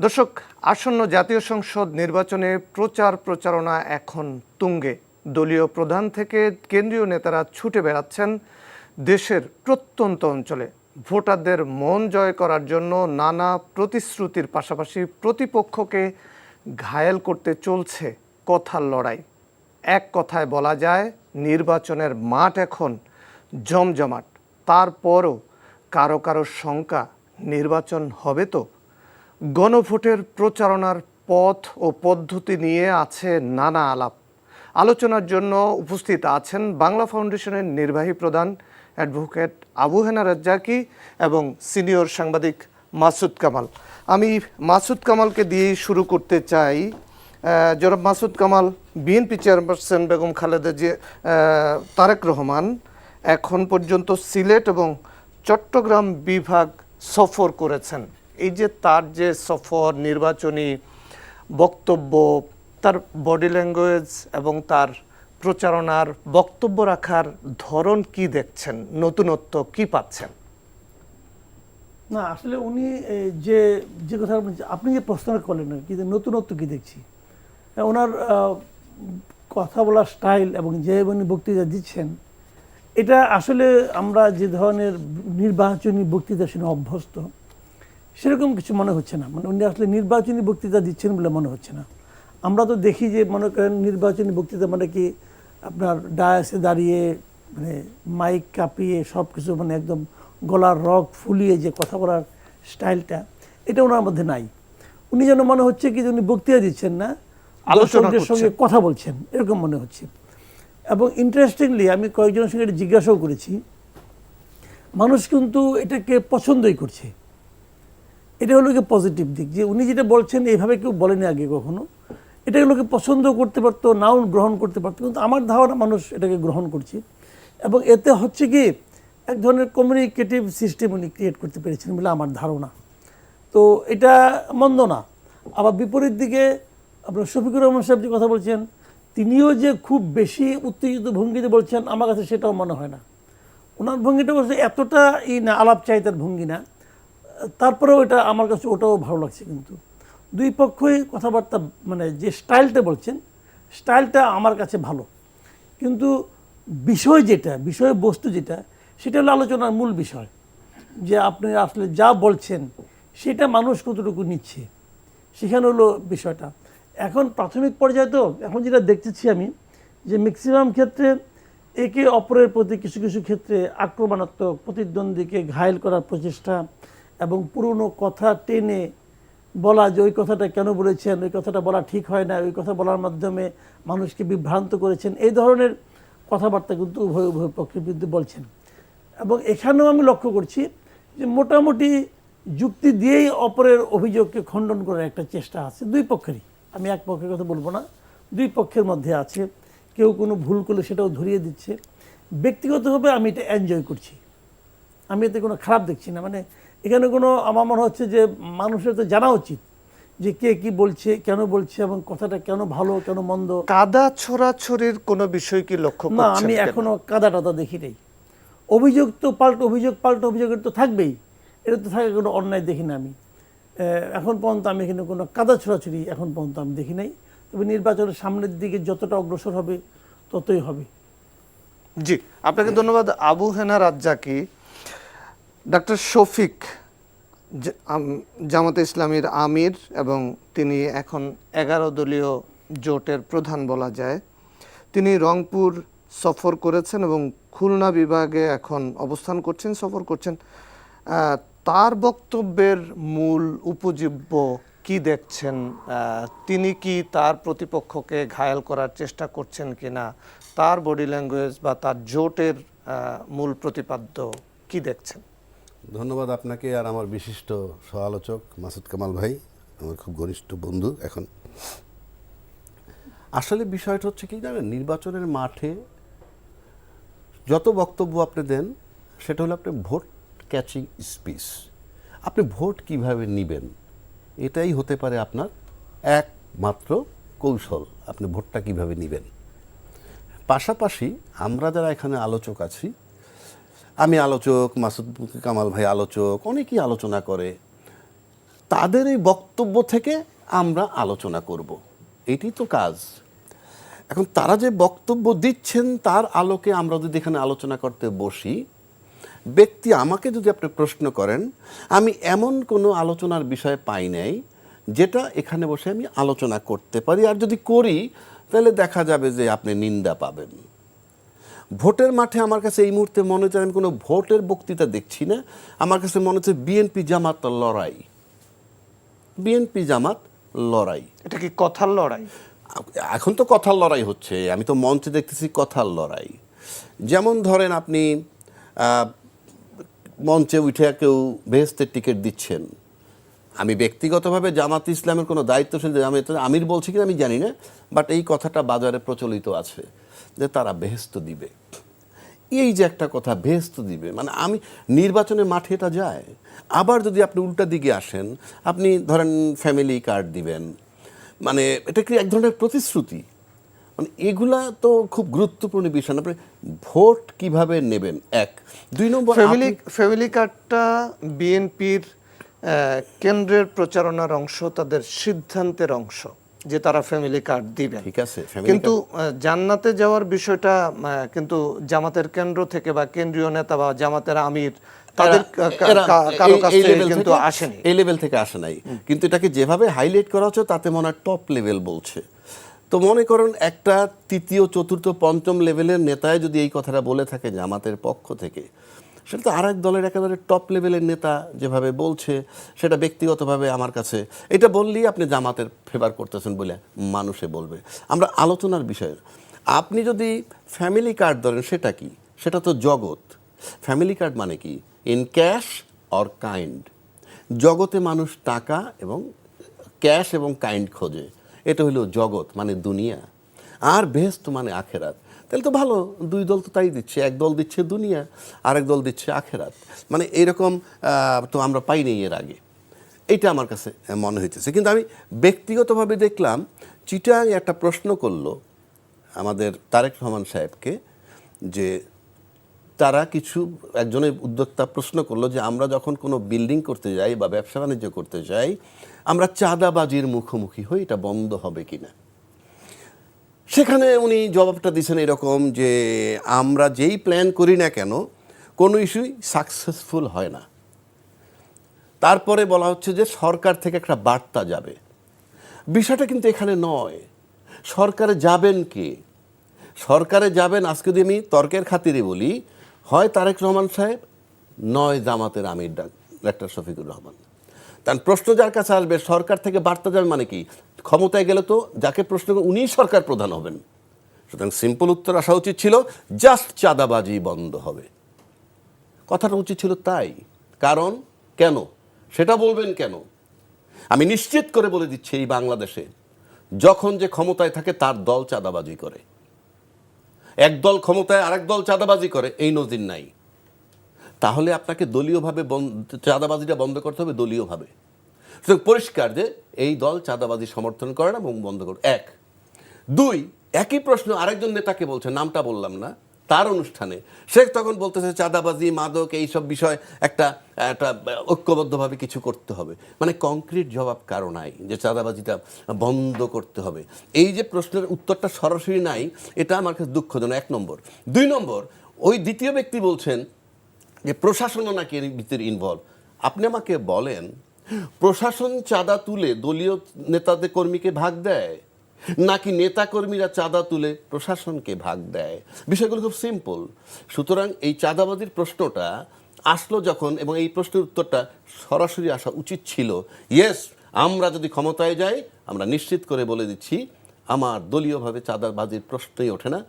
দর্শক, আসন্ন জাতীয় সংসদ নির্বাচনে প্রচারণা এখন তুঙ্গে। দলীয় প্রধান থেকে কেন্দ্রীয় নেতারা ছুটে বেড়াচ্ছেন দেশের প্রত্যন্ত অঞ্চলে। ভোটারদের মন জয় করার জন্য নানা প্রতিশ্রুতির পাশাপাশি প্রতিপক্ষকে ঘায়েল করতে চলছে কথার লড়াই। এক কথায় বলা যায়, নির্বাচনের মাঠ এখন জমজমাট। তারপরও কারো কারো শঙ্কা, নির্বাচন হবে তো? গণভোটের প্রচারণার পথ ও পদ্ধতি নিয়ে আছে নানা আলাপ। আলোচনার জন্য উপস্থিত আছেন বাংলা ফাউন্ডেশনের নির্বাহী প্রধান অ্যাডভোকেট আবু হেনা রাজ্জাকি এবং সিনিয়র সাংবাদিক মাসুদ কামাল। আমি মাসুদ কামালকে দিয়ে শুরু করতে চাই। জনাব মাসুদ কামাল, বিএনপি চেয়ারপারসন বেগম খালেদা তারেক রহমান এখন পর্যন্ত সিলেট এবং চট্টগ্রাম বিভাগ সফর করেছেন। এই যে তার যে সফর, নির্বাচনী বক্তব্য, তার বডি ল্যাঙ্গুয়েজ এবং তার প্রচারণার বক্তব্য রাখার ধরন কি দেখছেন? নতুনত্ব কি পাচ্ছেন? না, আসলে উনি যে যে কথা আপনি যে প্রশ্নটা করলেন কি নতুনত্ব কি দেখছি, ওনার কথা বলার স্টাইল এবং যে উনি বক্তৃতা দিচ্ছেন, এটা আসলে আমরা যে ধরনের নির্বাচনী বক্তৃতা শুনে অভ্যস্ত সেরকম কিছু মনে হচ্ছে না। মানে উনি আসলে নির্বাচনী বক্তৃতা দিচ্ছেন বলে মনে হচ্ছে না। আমরা তো দেখি যে মনে করেন নির্বাচনী বক্তৃতা মানে কি আপনার ডায়াসে দাঁড়িয়ে মানে মাইক কাঁপিয়ে সব কিছু মানে একদম গলার রগ ফুলিয়ে যে কথা বলার স্টাইলটা, এটা ওনার মধ্যে নাই। উনি যেন মনে হচ্ছে কি যে উনি বক্তৃতা দিচ্ছেন না, আলোচকদের সঙ্গে কথা বলছেন, এরকম মনে হচ্ছে। এবং ইন্টারেস্টিংলি আমি কয়েকজনের সঙ্গে এটা জিজ্ঞাসাও করেছি, মানুষ কিন্তু এটাকে পছন্দই করছে। এটা হলো কি পজিটিভ দিক, যে উনি যেটা বলছেন এইভাবে কেউ বলেনি আগে কখনো। এটা লোকে পছন্দ করতে পারতো, নাও গ্রহণ করতে পারতো, কিন্তু আমার ধারণা মানুষ এটাকে গ্রহণ করছে। এবং এতে হচ্ছে কি এক ধরনের কমিউনিকেটিভ সিস্টেম উনি ক্রিয়েট করতে পেরেছেন বলে আমার ধারণা। তো এটা মন্দ না। আবার বিপরীত দিকে আপনার শফিকুর রহমান সাহেব যে কথা বলছেন, তিনিও যে খুব বেশি উত্তেজিত ভঙ্গিতে বলছেন আমার কাছে সেটাও মনে হয় না। ওনার ভঙ্গিটা বলছে এতটা না আলাপ চাহিদার ভঙ্গি না, তারপরেও এটা আমার কাছে ওটাও ভালো লাগছে। কিন্তু দুই পক্ষই কথাবার্তা মানে যে স্টাইলটা বলছেন, স্টাইলটা আমার কাছে ভালো। কিন্তু বিষয়বস্তু যেটা, সেটা হলো আলোচনার মূল বিষয়, যে আপনি আসলে যা বলছেন সেটা মানুষ কতটুকু নিচ্ছে, সেখানে হলো বিষয়টা। এখন প্রাথমিক পর্যায়ে তো এখন যেটা দেখতেছি আমি, যে ম্যাক্সিমাম ক্ষেত্রে একে অপরের প্রতি কিছু কিছু ক্ষেত্রে আক্রমণাত্মক, প্রতিদ্বন্দ্বীকে ঘায়েল করার প্রচেষ্টা এবং পুরনো কথা টেনে বলা যে ওই কথাটা কেন বলেছেন, ওই কথাটা বলা ঠিক হয় না, ওই কথা বলার মাধ্যমে মানুষকে বিভ্রান্ত করেছেন, এই ধরনের কথাবার্তা কিন্তু উভয় পক্ষের বিরুদ্ধে বলছেন। এবং এখানেও আমি লক্ষ্য করছি যে মোটামুটি যুক্তি দিয়েই অপরের অভিযোগকে খণ্ডন করার একটা চেষ্টা আছে দুই পক্ষেরই। আমি এক পক্ষের কথা বলবো না, দুই পক্ষের মধ্যে আছে। কেউ কোনো ভুল করলে সেটাও ধরিয়ে দিচ্ছে। ব্যক্তিগতভাবে আমি এটা এনজয় করছি, আমি এতে কোনো খারাপ দেখছি না। মানে এখানে কোনো আমার মনে হচ্ছে যে মানুষের তো জানা উচিত যে কে কি বলছে, কেন বলছে এবং কথাটা কেন ভালো কেন মন্দ। কাদা ছোড়াছড়ির কোনো বিষয় কি লক্ষ্য করছেন? না, আমি এখনো কাদা টাদা দেখি নাই। অভিযোগ তো পাল্টা অভিযোগের তো থাকবেই, এটা তো থাকে, কোনো অন্যায় দেখি না আমি এখন পর্যন্ত। আমি এখানে কোনো কাদা ছোড়াছড়ি এখন পর্যন্ত আমি দেখি নাই। তবে নির্বাচনের সামনের দিকে যতটা অগ্রসর হবে ততই হবে। জি, আপনাকে ধন্যবাদ আবু হেনা রাজ্জাকি। ডক্টর শফিক জামাতে ইসলামীর আমির এবং তিনি এখন 11 দলীয় জোটের প্রধান বলা যায়। তিনি রংপুর সফর করেছেন এবং খুলনা বিভাগে এখন অবস্থান করছেন, সফর করছেন। তার বক্তব্যের মূল উপজীব্য কি দেখছেন? তিনি কি তার প্রতিপক্ষকে ঘায়েল করার চেষ্টা করছেন কিনা, তার বডি ল্যাঙ্গুয়েজ বা তার জোটের মূল প্রতিপাদ্য কি দেখছেন? ধন্যবাদ আপনাকে আর আমার বিশিষ্ট সহ-আলোচক মাসুদ কামাল ভাই, আমার খুব ঘনিষ্ঠ বন্ধু। এখন আসলে বিষয়টা হচ্ছে কি জানেন, নির্বাচনের মাঠে যত বক্তব্য আপনি দেন সেটা হলো আপনি ভোট ক্যাচিং স্পিচ। আপনি ভোট কিভাবে নেবেন, এটাই হতে পারে আপনার একমাত্র কৌশল, আপনি ভোটটা কিভাবে নেবেন। পাশাপাশি আমরা যারা এখানে আলোচক আছি, আমি আলোচক, মাসুদ কামাল ভাই আলোচক, অনেকেই আলোচনা করে। তাদের এই বক্তব্য থেকে আমরা আলোচনা করব, এটি তো কাজ। এখন তারা যে বক্তব্য দিচ্ছেন তার আলোকে আমরা যদি এখানে আলোচনা করতে বসি, ব্যক্তি আমাকে যদি আপনি প্রশ্ন করেন, আমি এমন কোনো আলোচনার বিষয় পাই নাই যেটা এখানে বসে আমি আলোচনা করতে পারি, আর যদি করি তাহলে দেখা যাবে যে আপনি নিন্দা পাবেন। ভোটের মাঠে আমার কাছে এই মুহূর্তে মনে হচ্ছে আমি কোনো ভোটের বক্তৃতা দেখছি না, আমার কাছে মনে হচ্ছে বিএনপি জামাত লড়াই, বিএনপি জামাত লড়াই। এটা কি কথার লড়াই? এখন তো কথার লড়াই হচ্ছে, আমি তো মঞ্চে দেখতেছি কথার লড়াই। যেমন ধরেন আপনি মঞ্চে উঠে কেউ বেহেশতের টিকিট দিচ্ছেন, আমি ব্যক্তিগতভাবে জামাত ইসলামের কোনো দায়িত্বশীল আমির বলছি কিনা আমি জানি না, বাট এই কথাটা বাজারে প্রচলিত আছে যে তারা বেহেশত দিবে। এই যে একটা কথা বেহেশত দিবে, মানে আমি নির্বাচনের মাঠে এটা যায়। আবার যদি আপনি উল্টা দিকে আসেন, আপনি ধরেন ফ্যামিলি কার্ড দিবেন, মানে এটা কি এক ধরনের প্রতিশ্রুতি? মানে এগুলা তো খুব গুরুত্বপূর্ণ বিষয়। আপনি ভোট কিভাবে নেবেন, এক। দুই নম্বর, ফ্যামিলি কার্ডটা বিএনপির কেন্দ্রের প্রচারণার অংশ, তাদের সিদ্ধান্তের অংশ যে তারা ফ্যামিলি কার্ড দিবেন, ঠিক আছে, কিন্তু জান্নাতে যাওয়ার বিষয়টা কিন্তু জামাতের কেন্দ্র থেকে বা কেন্দ্রীয় নেতা বা জামাতের আমির তাদের কারো কাছ থেকে কিন্তু আসেনি, এই লেভেল থেকে আসে নাই। কিন্তু এটাকে যেভাবে হাইলাইট করা হচ্ছে তাতে মনে হয় টপ লেভেল বলছে। তো মনে করেন একটা তৃতীয় চতুর্থ পঞ্চম লেভেলের নেতায় যদি এই কথাটা বলে থাকে জামাতের পক্ষ থেকে, সেটা তো আর এক দলের একেবারে টপ লেভেলের নেতা যেভাবে বলছে, সেটা ব্যক্তিগতভাবে আমার কাছে এটা বললেই আপনি জামাতের ফেভার করতেছেন বলে মানুষে বলবে। আমরা আলোচনার বিষয়, আপনি যদি ফ্যামিলি কার্ড ধরেন, সেটা কি? সেটা তো জগৎ। ফ্যামিলি কার্ড মানে কি? In cash or kind. জগতে মানুষ টাকা এবং ক্যাশ এবং কাইন্ড খোঁজে, এটা হলো জগৎ মানে দুনিয়া, আর বেহেশত মানে আখেরাত। তাহলে তো ভালো, দুই দল তো তাই দিচ্ছে, এক দল দিচ্ছে দুনিয়া, আরেক দল দিচ্ছে আখেরাত। মানে এইরকম তো আমরা পাইনি এর আগে, এইটা আমার কাছে মনে হইতেছে। কিন্তু আমি ব্যক্তিগতভাবে দেখলাম চিটাং একটা প্রশ্ন করলো আমাদের তারেক রহমান সাহেবকে, যে তারা কিছু একজনের উদ্যোক্তা প্রশ্ন করলো যে আমরা যখন কোনো বিল্ডিং করতে যাই বা ব্যবসা বাণিজ্য করতে যাই, আমরা চাঁদাবাজির মুখোমুখি হই, এটা বন্ধ হবে কিনা। সেখানে উনি জবাবটা দিয়েছেন এরকম যে আমরা যেই প্ল্যান করি না কেন কোনো ইস্যুই সাকসেসফুল হয় না। তারপরে বলা হচ্ছে যে সরকার থেকে একটা বার্তা যাবে। বিষয়টা কিন্তু এখানে নয়, সরকারে যাবেন কে? সরকারে যাবেন, আজকে যদি আমি তর্কের খাতিরে বলি, হয় তারেক রহমান সাহেব, নয় জামাতের আমির ডাক্তার শফিকুর রহমান। তার প্রশ্ন যার কাছে আসবে সরকার থেকে বার্তা যাবে মানে কি? ক্ষমতায় গেলে তো যাকে প্রশ্ন উনিই সরকার প্রধান হবেন। সুতরাং সিম্পল উত্তর আসা উচিত ছিল জাস্ট চাঁদাবাজি বন্ধ হবে, কথাটা উচিত ছিল তাই। কারণ কেন সেটা বলবেন কেন? আমি নিশ্চিত করে বলে দিচ্ছি, এই বাংলাদেশে যখন যে ক্ষমতায় থাকে তার দল চাঁদাবাজি করে, এক দল ক্ষমতায় আরেক দল চাঁদাবাজি করে, এই নজির নাই। তাহলে আপনাকে দলীয়ভাবে চাঁদাবাজিটা বন্ধ করতে হবে, দলীয়ভাবে। সুতরাং পরিষ্কার যে এই দল চাঁদাবাজি সমর্থন করে না এবং বন্ধ করে, এক। দুই, একই প্রশ্ন আরেকজন নেতাকে বলছে, নামটা বললাম না, তার অনুষ্ঠানে সে তখন বলতেছে চাঁদাবাজি, মাদক, এইসব বিষয় একটা ঐক্যবদ্ধভাবে কিছু করতে হবে। মানে কংক্রিট জবাব কারো নাই যে চাঁদাবাজিটা বন্ধ করতে হবে। এই যে প্রশ্নের উত্তরটা সরাসরি নাই, এটা আমার কাছে দুঃখজনক, এক নম্বর। দুই নম্বর, ওই দ্বিতীয় ব্যক্তি বলছেন যে প্রশাসনও নাকি এর ভিতরে ইনভলভ। আপনি আমাকে বলেন, প্রশাসন চাঁদা তুলে দলীয় নেতাদের কর্মীকে ভাগ দেয়, নাকি নেতা কর্মীরা চাঁদা তুলে প্রশাসনকে ভাগ দেয়? বিষয়গুলো খুব সিম্পল। সুতরাং এই চাঁদাবাজির প্রশ্নটা আসলো যখন, এবং এই প্রশ্নের উত্তরটা সরাসরি আসা উচিত ছিল, ইয়েস, আমরা যদি ক্ষমতায় যাই আমরা নিশ্চিত করে বলে দিচ্ছি আমার দলীয়ভাবে চাঁদাবাজির প্রশ্নই ওঠে না,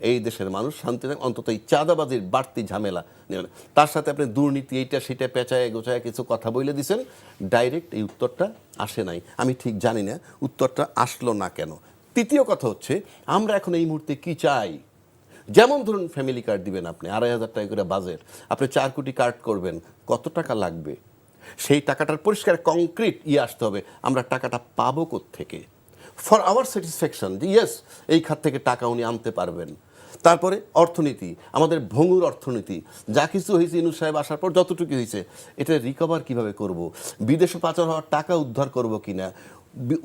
এই দেশের মানুষ শান্তি, অন্তত এই চাঁদাবাজির বাড়তি ঝামেলা নেবে না। তার সাথে আপনি দুর্নীতি এইটা সেটা পেঁচায় গোছায় কিছু কথা বলে দিয়েছেন, ডাইরেক্ট এই উত্তরটা আসে নাই। আমি ঠিক জানি না উত্তরটা আসলো না কেন। তৃতীয় কথা হচ্ছে, আমরা এখন এই মুহূর্তে কি চাই? যেমন ধরুন ফ্যামিলি কার্ড দিবেন আপনি, 2,500 টাকা করে বাজেট, আপনি 4 কোটি কার্ড করবেন, কত টাকা লাগবে? সেই টাকাটার পরিষ্কার কংক্রিট আসতে হবে, আমরা টাকাটা পাবো কোত্থেকে? ফর আওয়ার স্যাটিসফ্যাকশন, যে ইয়েস এই খাত থেকে টাকা উনি আনতে পারবেন। তারপরে অর্থনীতি, আমাদের ভঙ্গুর অর্থনীতি, যা কিছু হয়েছে ইউনূস সাহেব আসার পর যতটুকু হয়েছে এটা রিকভার কিভাবে করব, বিদেশে পাচার হওয়ার টাকা উদ্ধার করব কিনা,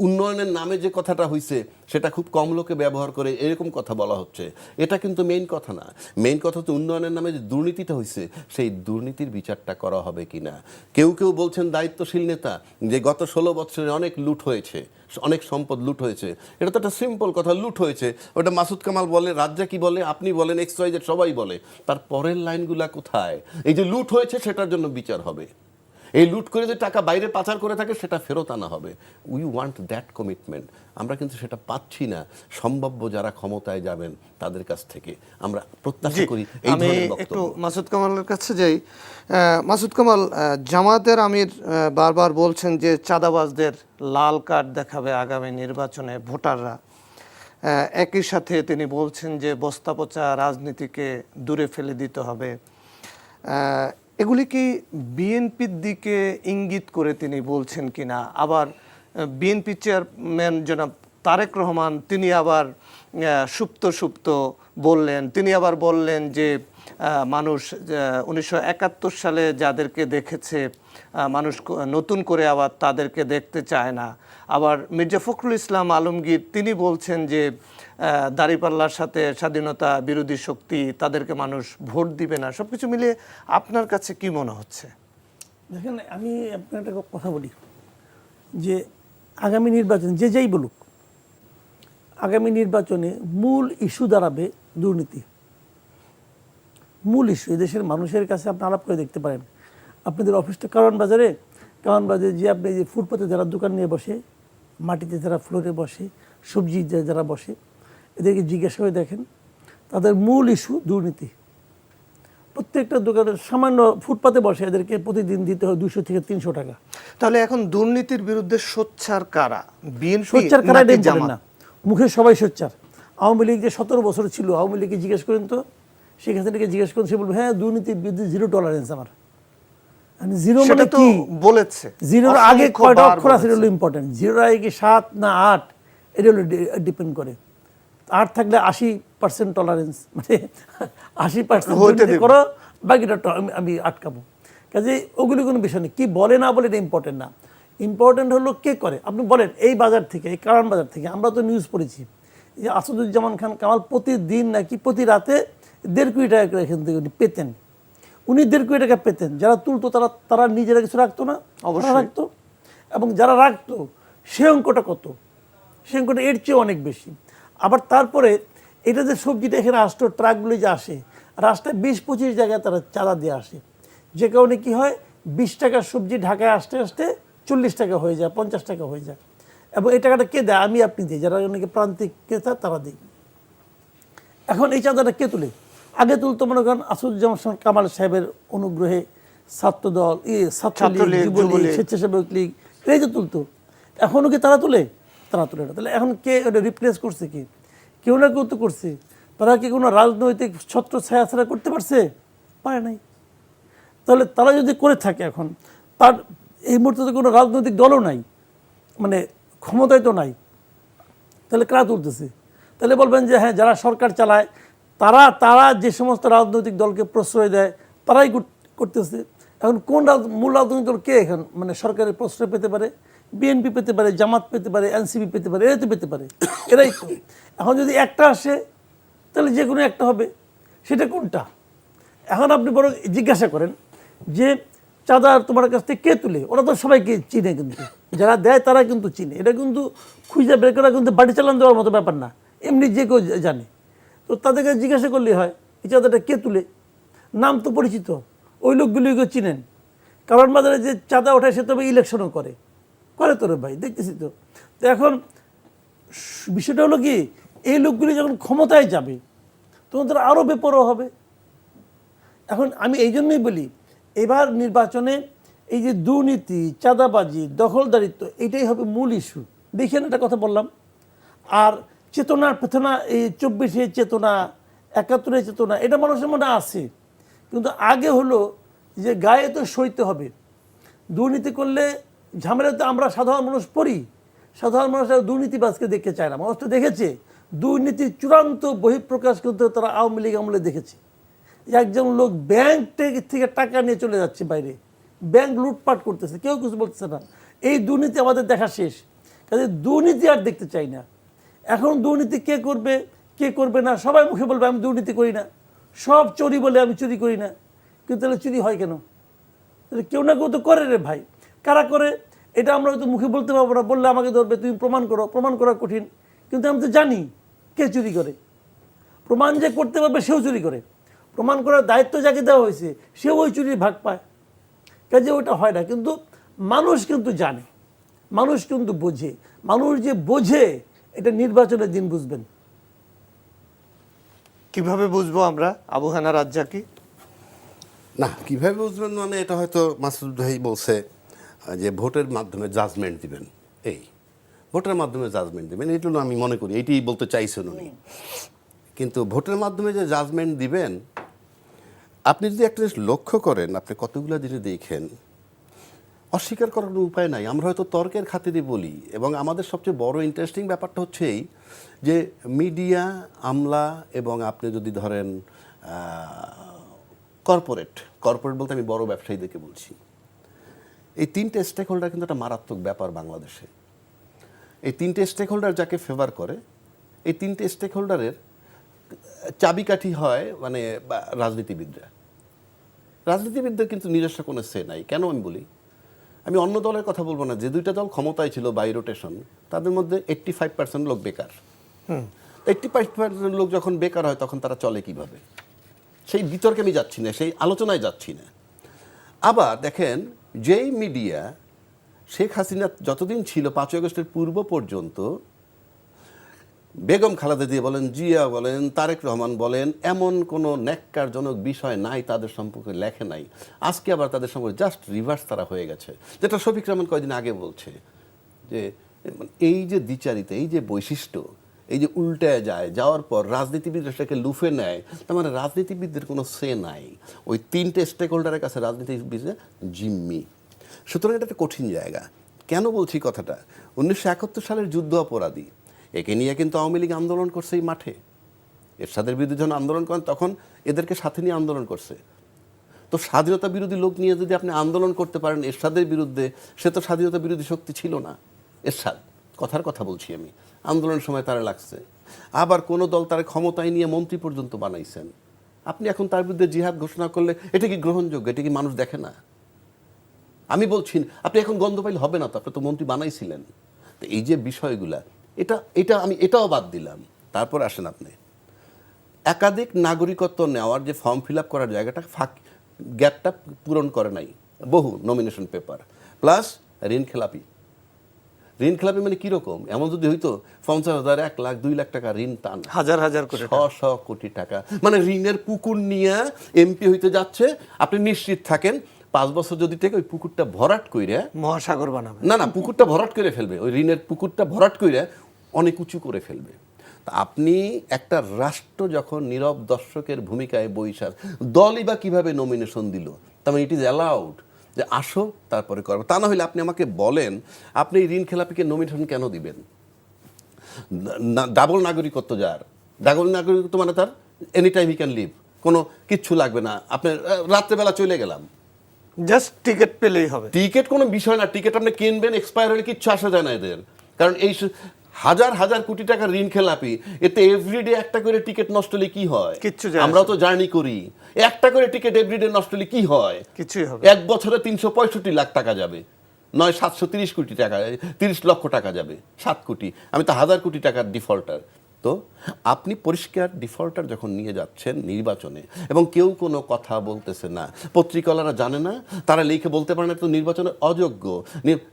উন্নয়নের নামে যে কথাটা হয়েছে সেটা খুব কম লোকে ব্যবহার করে এরকম কথা বলা হচ্ছে, এটা কিন্তু মেইন কথা না। মেইন কথা হচ্ছে উন্নয়নের নামে যে দুর্নীতিটা হয়েছে সেই দুর্নীতির বিচারটা করা হবে কিনা। কেউ কেউ বলছেন দায়িত্বশীল নেতা যে গত 16 বছরে অনেক লুট হয়েছে, অনেক সম্পদ লুট হয়েছে। এটা তো একটা সিম্পল কথা, লুট হয়েছে। ওটা মাসুদ কামাল বলে, রাজ্জা কি বলে, আপনি বলেন, XYZ সবাই বলে। তার পরের লাইনগুলা কোথায়? এই যে লুট হয়েছে সেটার জন্য বিচার হবে, এই লুট করে যে টাকা বাইরে পাচার করে থাকে সেটা ফেরত আনা হবে। We want that commitment. আমরা কিন্তু সেটা পাচ্ছি না সম্ভাব্য যারা ক্ষমতায় যাবেন তাদের কাছ থেকে। আমরা প্রত্যাশা করি এই আমি ধরনের একটু বক্তব্য। মাসুদ কামালের কাছে যাই। মাসুদ কামাল, জামায়াতের আমির বারবার বলছেন যে চাঁদাবাজদের লাল কার্ড দেখাবে আগামী নির্বাচনে ভোটাররা। একই সাথে তিনি বলছেন যে বস্তা পচা রাজনীতিকে দূরে ফেলে দিতে হবে। এগুলি কি বিএনপির দিকে ইঙ্গিত করে তিনি বলছেন কিনা? আবার বিএনপি চেয়ারম্যান জনাব তারেক রহমান তিনি আবার সুপ্ত বললেন, তিনি আবার বললেন যে মানুষ 1971 সালে যাদেরকে দেখেছে মানুষ নতুন করে আবার তাদেরকে দেখতে চায় না। আবার মির্জা ফখরুল ইসলাম আলমগীর তিনি বলছেন যে দাঁড়িপাল্লার সাথে স্বাধীনতা বিরোধী শক্তি, তাদেরকে মানুষ ভোট দিবে না। সব কিছু মিলিয়ে আপনার কাছে কি মনে হচ্ছে? দেখেন, আমি আপনার একটা কথা বলি যে আগামী নির্বাচন যে যাই বলুক, আগামী নির্বাচনে মূল ইস্যু দাঁড়াবে দুর্নীতি। মূল ইস্যু এদেশের মানুষের কাছে আপনি আলাপ করে দেখতে পারেন। আপনাদের অফিসটা কারণ বাজারে যে আপনি যে ফুটপাতে যারা দোকান নিয়ে বসে, মাটিতে যারা ফ্লোরে বসে, সবজি যারা বসে, এদেরকে জিজ্ঞাসা করে দেখেন, তাদের মূল ইস্যু দুর্নীতি। প্রত্যেকটা দোকানের সামান্য ফুটপাতে বসে এদেরকে প্রতিদিন দিতে হয় 200 থেকে 300 টাকা। তাহলে এখন দুর্নীতির বিরুদ্ধে সোচ্চার কারা? বিএনপি সোচ্চার কারা নাকি এটা বলেন জামাত? না, মুখে সবাই সোচ্চার। আওয়ামী লীগ যে 17 বছর ছিল, আওয়ামী লীগকে জিজ্ঞেস করেন তো, শেখ হাসিনাকে জিজ্ঞেস করেন, সে বলবে হ্যাঁ দুর্নীতির বিরুদ্ধে জিরো টলারেন্স আমার। জিরো মানে সেটা তো কি? বলেছে। জিরোর আগে কয়টা অসংখ্যবার অক্ষর আছে এটা বলেছে। হলো ইম্পর্টেন্ট। জিরোর আগে কি 7 না 8 এটা হলো ডিপেন্ড করে। 8 থাকলে 80% টলারেন্স, মানে 80% হইতে দুর্নীতি দেব। করো, বাকিটা আমি আটকাবো। কাজে ওগুলি কোনো বিষয় নেই, কি বলে না বলে এটা ইম্পর্টেন্ট না। ইম্পর্টেন্ট হলো কে করে। আপনি বলেন এই বাজার থেকে, এই কারণ বাজার থেকে আমরা তো নিউজ পড়েছি যে আসাদুজ্জামান খান কামাল প্রতিদিন নাকি প্রতি রাতে 1.5 কোটি টাকা করে এখান থেকে উনি পেতেন। উনি 1.5 কোটি টাকা পেতেন। যারা তুলতো তারা নিজেরা কিছু রাখতো না? অবশ্যই রাখতো। এবং যারা রাখতো সে অঙ্কটা কত? সে অঙ্কটা এর চেয়ে অনেক বেশি। আবার তারপরে এটা যে সবজিটা এখানে আসতো, ট্রাকগুলি যে আসে, রাস্তায় 20-25 জায়গায় তারা চাঁদা দিয়ে আসে, যে কারণে কি হয় 20 টাকার সবজি ঢাকায় আসতে আসতে 40 টাকা হয়ে যায়, 50 টাকা হয়ে যায়। এবং এই টাকাটা কে দেয়? আমি আপনি দিই, যারা অনেকে প্রান্তিক ক্রেতা তারা দিই। এখন এই চাঁদাটা কে তুলে? আগে তুলতো মনে করেন আসাদুজ্জামান কামাল সাহেবের অনুগ্রহে ছাত্রদল, ছাত্রলীগ, যুবলীগ, স্বেচ্ছাসেবক লীগ, এই যে তুলতো। এখনও কি তারা তুলে? তারা তুলে না। তাহলে এখন কে ওটা রিপ্লেস করছে? কি কেউ না কেউ তো করছে। তারা কি কোনো রাজনৈতিক ছত্র ছায়া ছাড়া করতে পারছে? পারে নাই। তাহলে তারা যদি করে থাকে, এখন তার এই মুহূর্তে তো কোনো রাজনৈতিক দলও নাই, মানে ক্ষমতায় তো নাই, তাহলে কারা তুলতেছে? তাহলে বলবেন যে হ্যাঁ যারা সরকার চালায় তারা যে সমস্ত রাজনৈতিক দলকে প্রশ্রয় দেয় তারাই করতেছে। এখন কোন মূল রাজনৈতিক দল কে এখন মানে সরকারের প্রশ্রয় পেতে পারে? বিএনপি পেতে পারে, জামাত পেতে পারে, এনসিপি পেতে পারে, এরাই তো পেতে পারে, এরাই তো। এখন যদি একটা আসে তাহলে যে কোনো একটা হবে, সেটা কোনটা? এখন আপনি বরং জিজ্ঞাসা করেন যে চাঁদা তোমার কাছ থেকে কে তুলে? ওরা তো সবাইকে চিনে, কিন্তু যারা দেয় তারা কিন্তু চিনে। এটা কিন্তু খুঁজে বের করা কিন্তু বাড়ি চালান দেওয়ার মতো ব্যাপার না, এমনি যে কেউ জানে। তো তাদেরকে জিজ্ঞাসা করলেই হয় এই চাঁদাটা কে তুলে। নাম তো পরিচিত, ওই লোকগুলিকে চিনেন। কারণ বাজারে যে চাঁদা ওঠায় সে তবে ইলেকশনও করে তো রে ভাই, দেখতেছি তো। তো এখন বিষয়টা হলো কি, এই লোকগুলি যখন ক্ষমতায় যাবে তখন তারা আরও বেপরোয়া হবে। এখন আমি এই জন্যই বলি এবার নির্বাচনে এই যে দুর্নীতি, চাঁদাবাজি, দখলদারিত্ব, এটাই হবে মূল ইস্যু। দেখেন একটা কথা বললাম। আর চেতনার পেতনা, এই 24-এর চেতনা, 71-এর চেতনা, এটা মানুষের মনে আছে, কিন্তু আগে হলো যে গায়ে তো সইতে হবে। দুর্নীতি করলে ঝামেলা তো আমরা সাধারণ মানুষ পড়ি। সাধারণ মানুষ দুর্নীতিবাজকে দেখতে চায় না। মানুষ তো দেখেছে দুর্নীতির চূড়ান্ত বহিঃপ্রকাশ কিন্তু তারা আওয়ামী লীগ আমলে দেখেছে। একজন লোক ব্যাংক থেকে টাকা নিয়ে চলে যাচ্ছে বাইরে, ব্যাংক লুটপাট করতেছে, কেউ কিছু বলতেছে না। এই দুর্নীতি আমাদের দেখা শেষ, কাজে দুর্নীতি আর দেখতে চাই না। এখন দুর্নীতি কে করবে না, সবাই মুখে বলবে আমি দুর্নীতি করি না, সব চুরি বলে আমি চুরি করি না। কিন্তু তাহলে চুরি হয় কেন? তাহলে কেউ না কেউ তো করে রে ভাই। কারা করে এটা আমরা হয়তো মুখে বলতে পারবো না, বললে আমাকে ধরবে, তুমি প্রমাণ করো, প্রমাণ করা কঠিন। কিন্তু আমি তো জানি কে চুরি করে। প্রমাণ যে করতে পারবে সেও চুরি করে, প্রমাণ করার দায়িত্ব যাকে দেওয়া হয়েছে সেও ওই চুরির ভাগ পায়। কাজে ওটা হয় না। কিন্তু মানুষ কিন্তু জানে, মানুষ কিন্তু বোঝে। মানুষ যে বোঝে এটা নির্বাচনের দিন বুঝবেন। কিভাবে বুঝবো আমরা, আবু হানা রাজ্জাকি? না, কিভাবে বুঝবেন মানে এটা হয়তো মাসুদ ভাই বলছে যে ভোটের মাধ্যমে জাজমেন্ট দিবেন, এই ভোটের মাধ্যমে জাজমেন্ট দিবেন, এইটা আমি মনে করি এইটাই বলতে চাইছেন উনি। কিন্তু ভোটের মাধ্যমে যে জাজমেন্ট দিবেন, আপনি যদি একটা জিনিস লক্ষ্য করেন, আপনি কতগুলো জিনিস দেখেন, অস্বীকার করার কোনো উপায় নাই। আমরা হয়তো তর্কের খাতিরে বলি, এবং আমাদের সবচেয়ে বড় ইন্টারেস্টিং ব্যাপারটা হচ্ছে এই যে মিডিয়া, আমলা, এবং আপনি যদি ধরেন কর্পোরেট বলতে আমি বড় ব্যবসায়ীদেরকে বলছি, এই তিনটে স্টেক হোল্ডার কিন্তু একটা মারাত্মক ব্যাপার বাংলাদেশে। এই তিনটে স্টেক হোল্ডার যাকে ফেভার করে, এই তিনটে স্টেক হোল্ডারের চাবিকাঠি হয় মানে রাজনীতিবিদদের কিন্তু নিজস্ব কোনো সে নাই। কেন আমি বলি, আমি অন্য দলের কথা বলবো না, যে দুইটা দল ক্ষমতায় ছিল বাই রোটেশন, তাদের মধ্যে 85% লোক বেকার। 85% লোক যখন বেকার হয় তখন তারা চলে কিভাবে, সেই বিতর্কে আমি যাচ্ছি না, সেই আলোচনায় যাচ্ছি না। আবার দেখেন, যেই মিডিয়া শেখ হাসিনা যতদিন ছিল 5 আগস্টের পূর্ব পর্যন্ত, বেগম খালেদা জিয়া বলেন, জিয়া বলেন, তারেক রহমান বলেন, এমন কোনো ন্যাক্কারজনক বিষয় নাই তাদের সম্পর্কে লেখে নাই। আজকে আবার তাদের সম্পর্কে জাস্ট রিভার্স তারা হয়ে গেছে, যেটা শফিক রহমান কয়েকদিন আগে বলছে যে এই যে দ্বিচারিতা, এই যে বৈশিষ্ট্য, এই যে উল্টায় যাওয়ার পর রাজনীতিবিদরা সেটাকে লুফে নেয়, তার মানে রাজনীতিবিদদের কোনো সে নাই। ওই তিনটে স্টেক হোল্ডারের কাছে রাজনীতিবিদরা জিম্মি। সুতরাং এটা একটা কঠিন জায়গা। কেন বলছি কথাটা, 1971 সালের যুদ্ধ অপরাধী, একে নিয়ে কিন্তু আওয়ামী লীগ আন্দোলন করছে এই মাঠে। এরশাদের বিরুদ্ধে যখন আন্দোলন করেন তখন এদেরকে সাথে নিয়ে আন্দোলন করছে। তো স্বাধীনতা বিরোধী লোক নিয়ে যদি আপনি আন্দোলন করতে পারেন এরশাদের বিরুদ্ধে, সে তো স্বাধীনতা বিরোধী শক্তি ছিল না। এরশাদ, কথার কথা বলছি আমি, আন্দোলনের সময় তারা লাগছে। আবার কোনো দল তারা ক্ষমতায় নিয়ে মন্ত্রী পর্যন্ত বানাইছেন। আপনি এখন তার বিরুদ্ধে জিহাদ ঘোষণা করলে এটা কি গ্রহণযোগ্য? এটা কি মানুষ দেখে না? আমি বলছি আপনি এখন গন্ধ পাইলে হবে না, তো আপনি তো মন্ত্রী বানাইছিলেন। তো এই যে বিষয়গুলা, এটা আমি এটাও বাদ দিলাম। তারপর আসেন আপনি একাধিক নাগরিকত্ব নেওয়ার যে ফর্ম ফিল আপ করার জায়গাটা গ্যাপটা পূরণ করে নাই, বহু নমিনেশন পেপার, প্লাস ঋণ খেলাপি মানে কীরকম? এমন যদি হইতো 50,000, 1 লাখ, 2 লাখ টাকা ঋণ টান, হাজার হাজার কোটি, 600 কোটি টাকা, মানে ঋণের পুকুর নিয়ে এমপি হইতে যাচ্ছে। আপনি নিশ্চিত থাকেন 5 বছর যদি থেকে ওই পুকুরটা ভরাট কইরা মহাসাগর বানাবে। না, পুকুরটা ভরাট করে ফেলবে, ওই ঋণের পুকুরটা ভরাট করে অনেক উঁচু করে ফেলবে। তা আপনি একটা রাষ্ট্র যখন নীরব দর্শকের ভূমিকায় বৈশাখ, দলই বা কীভাবে নমিনেশন দিল, তার মানে ইট ইজ অ্যালাউড যে আসো তারপরে করবো। তা না হলে আপনি আমাকে বলেন, আপনি এই ঋণ খেলাপিকে নমিনেশন কেন দিবেন? ডাবল নাগরিকত্ব, ডাবল নাগরিকত্ব মানে তার any time he can live, কোনো কিচ্ছু লাগবে না, আপনি রাত্রেবেলা চলে গেলাম, জাস্ট টিকিট পেলেই হবে। টিকিট কোনো বিষয় না, টিকিট আপনি কিনবেন, এক্সপায়ার হলে কিচ্ছু আসা যায় না এদের। কারণ এই হাজার হাজার কোটি টাকার ঋণ খেলাপি, এতে এভরিডে একটা করে টিকিট নষ্ট হলে কি হয়? কিচ্ছু যায় না। আমরাও তো জার্নি করি, একটা করে টিকিট এভরিডে নষ্ট হলে কি হয়? কিছুই হবে। এক বছরে 365 লাখ টাকা যাবে, নয় 730 কোটি টাকা, 30 লক্ষ টাকা যাবে, 7 কোটি। আমি তো 1000 কোটি টাকার ডিফল্টার। তো আপনি পরিষ্কার ডিফল্টার যখন নিয়ে যাচ্ছেন নির্বাচনে, এবং কেউ কোনো কথা বলতেছে না, পত্রিকাওয়ালারা জানে না, তারা লিখে বলতে পারে না তো নির্বাচনের অযোগ্য,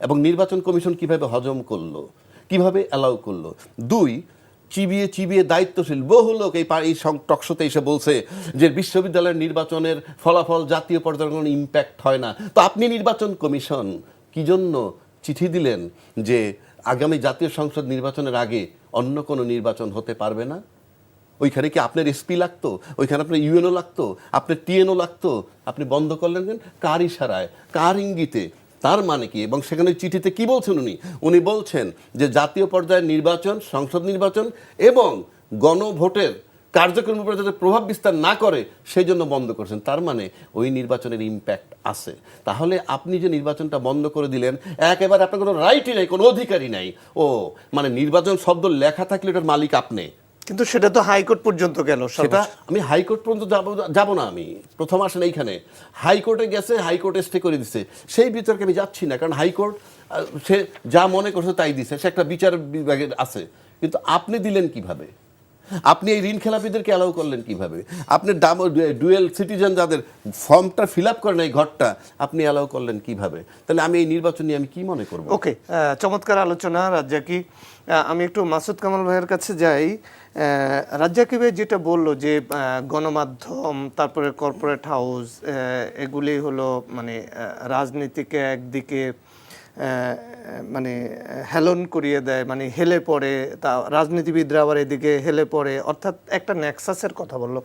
এবং নির্বাচন কমিশন কিভাবে হজম করলো, কিভাবে অ্যালাউ করলো। 2, চিবিয়ে দায়িত্বশীল বহু লোক এই টকশোতে এসে বলছে যে বিশ্ববিদ্যালয়ের নির্বাচনের ফলাফল জাতীয় পর্যায়ে কোনো ইম্প্যাক্ট হয় না। তো আপনি নির্বাচন কমিশন কি জন্য চিঠি দিলেন যে আগামী জাতীয় সংসদ নির্বাচনের আগে অন্য কোনো নির্বাচন হতে পারবে না? ওইখানে কি আপনার এসপি লাগতো? ওইখানে আপনার ইউএনও লাগতো? আপনার টিএনও লাগতো? আপনি বন্ধ করলেন কেন? কার ইশারায়, কার ইঙ্গিতে? তার মানে কি? এবং সেখানে চিঠিতে কি বলছেন উনি বলছেন যে জাতীয় পর্যায়ের নির্বাচন, সংসদ নির্বাচন এবং গণভোটের কার্যক্রমের উপরে যাতে প্রভাব বিস্তার না করে সেই জন্য বন্ধ করছেন। তার মানে ওই নির্বাচনের ইম্প্যাক্ট আছে। তাহলে আপনি যে নির্বাচনটা বন্ধ করে দিলেন, একেবারে আপনার কোনো রাইটই নাই, কোনো অধিকারই নাই। ও মানে নির্বাচন শব্দ লেখা থাকলে এটার মালিক আপনি। কিন্তু সেটা তো হাইকোর্ট পর্যন্ত গেল। সেটা আমি হাইকোর্ট পর্যন্ত যাব না। আমি প্রথম আসেন এইখানে হাইকোর্টে গেছে, হাইকোর্টে স্টে করে দিছে, সেই বিতর্কে আমি যাচ্ছি না, কারণ হাইকোর্ট সে যা মনে করছে তাই দিছে, সে একটা বিচার বিভাগের আছে। কিন্তু আপনি দিলেন কিভাবে? আপনি এই ঋণ খেলাপিদেরকে অ্যালাউ করলেন কিভাবে? আপনি ডুয়েল সিটিজেন যাদের ফর্মটা ফিল আপ করেন এই ঘরটা, আপনি অ্যালাউ করলেন কিভাবে? তাহলে আমি এই নির্বাচন নিয়ে আমি কি মনে করব? ওকে, চমৎকার আলোচনা রাজ্জাকি। আমি একটু মাসুদ কামাল ভাইয়ের কাছে যাই। রাজ্জাকি ভাই যেটা বললো যে গণমাধ্যম, তারপরে কর্পোরেট হাউস, এগুলি হলো মানে রাজনীতিকে একদিকে মানে হেলন করিয়ে দেয়, মানে হেলে পড়ে, তা রাজনীতিবিদরা আবার এদিকে হেলে পড়ে, অর্থাৎ একটা নেক্সাসের কথা বললো।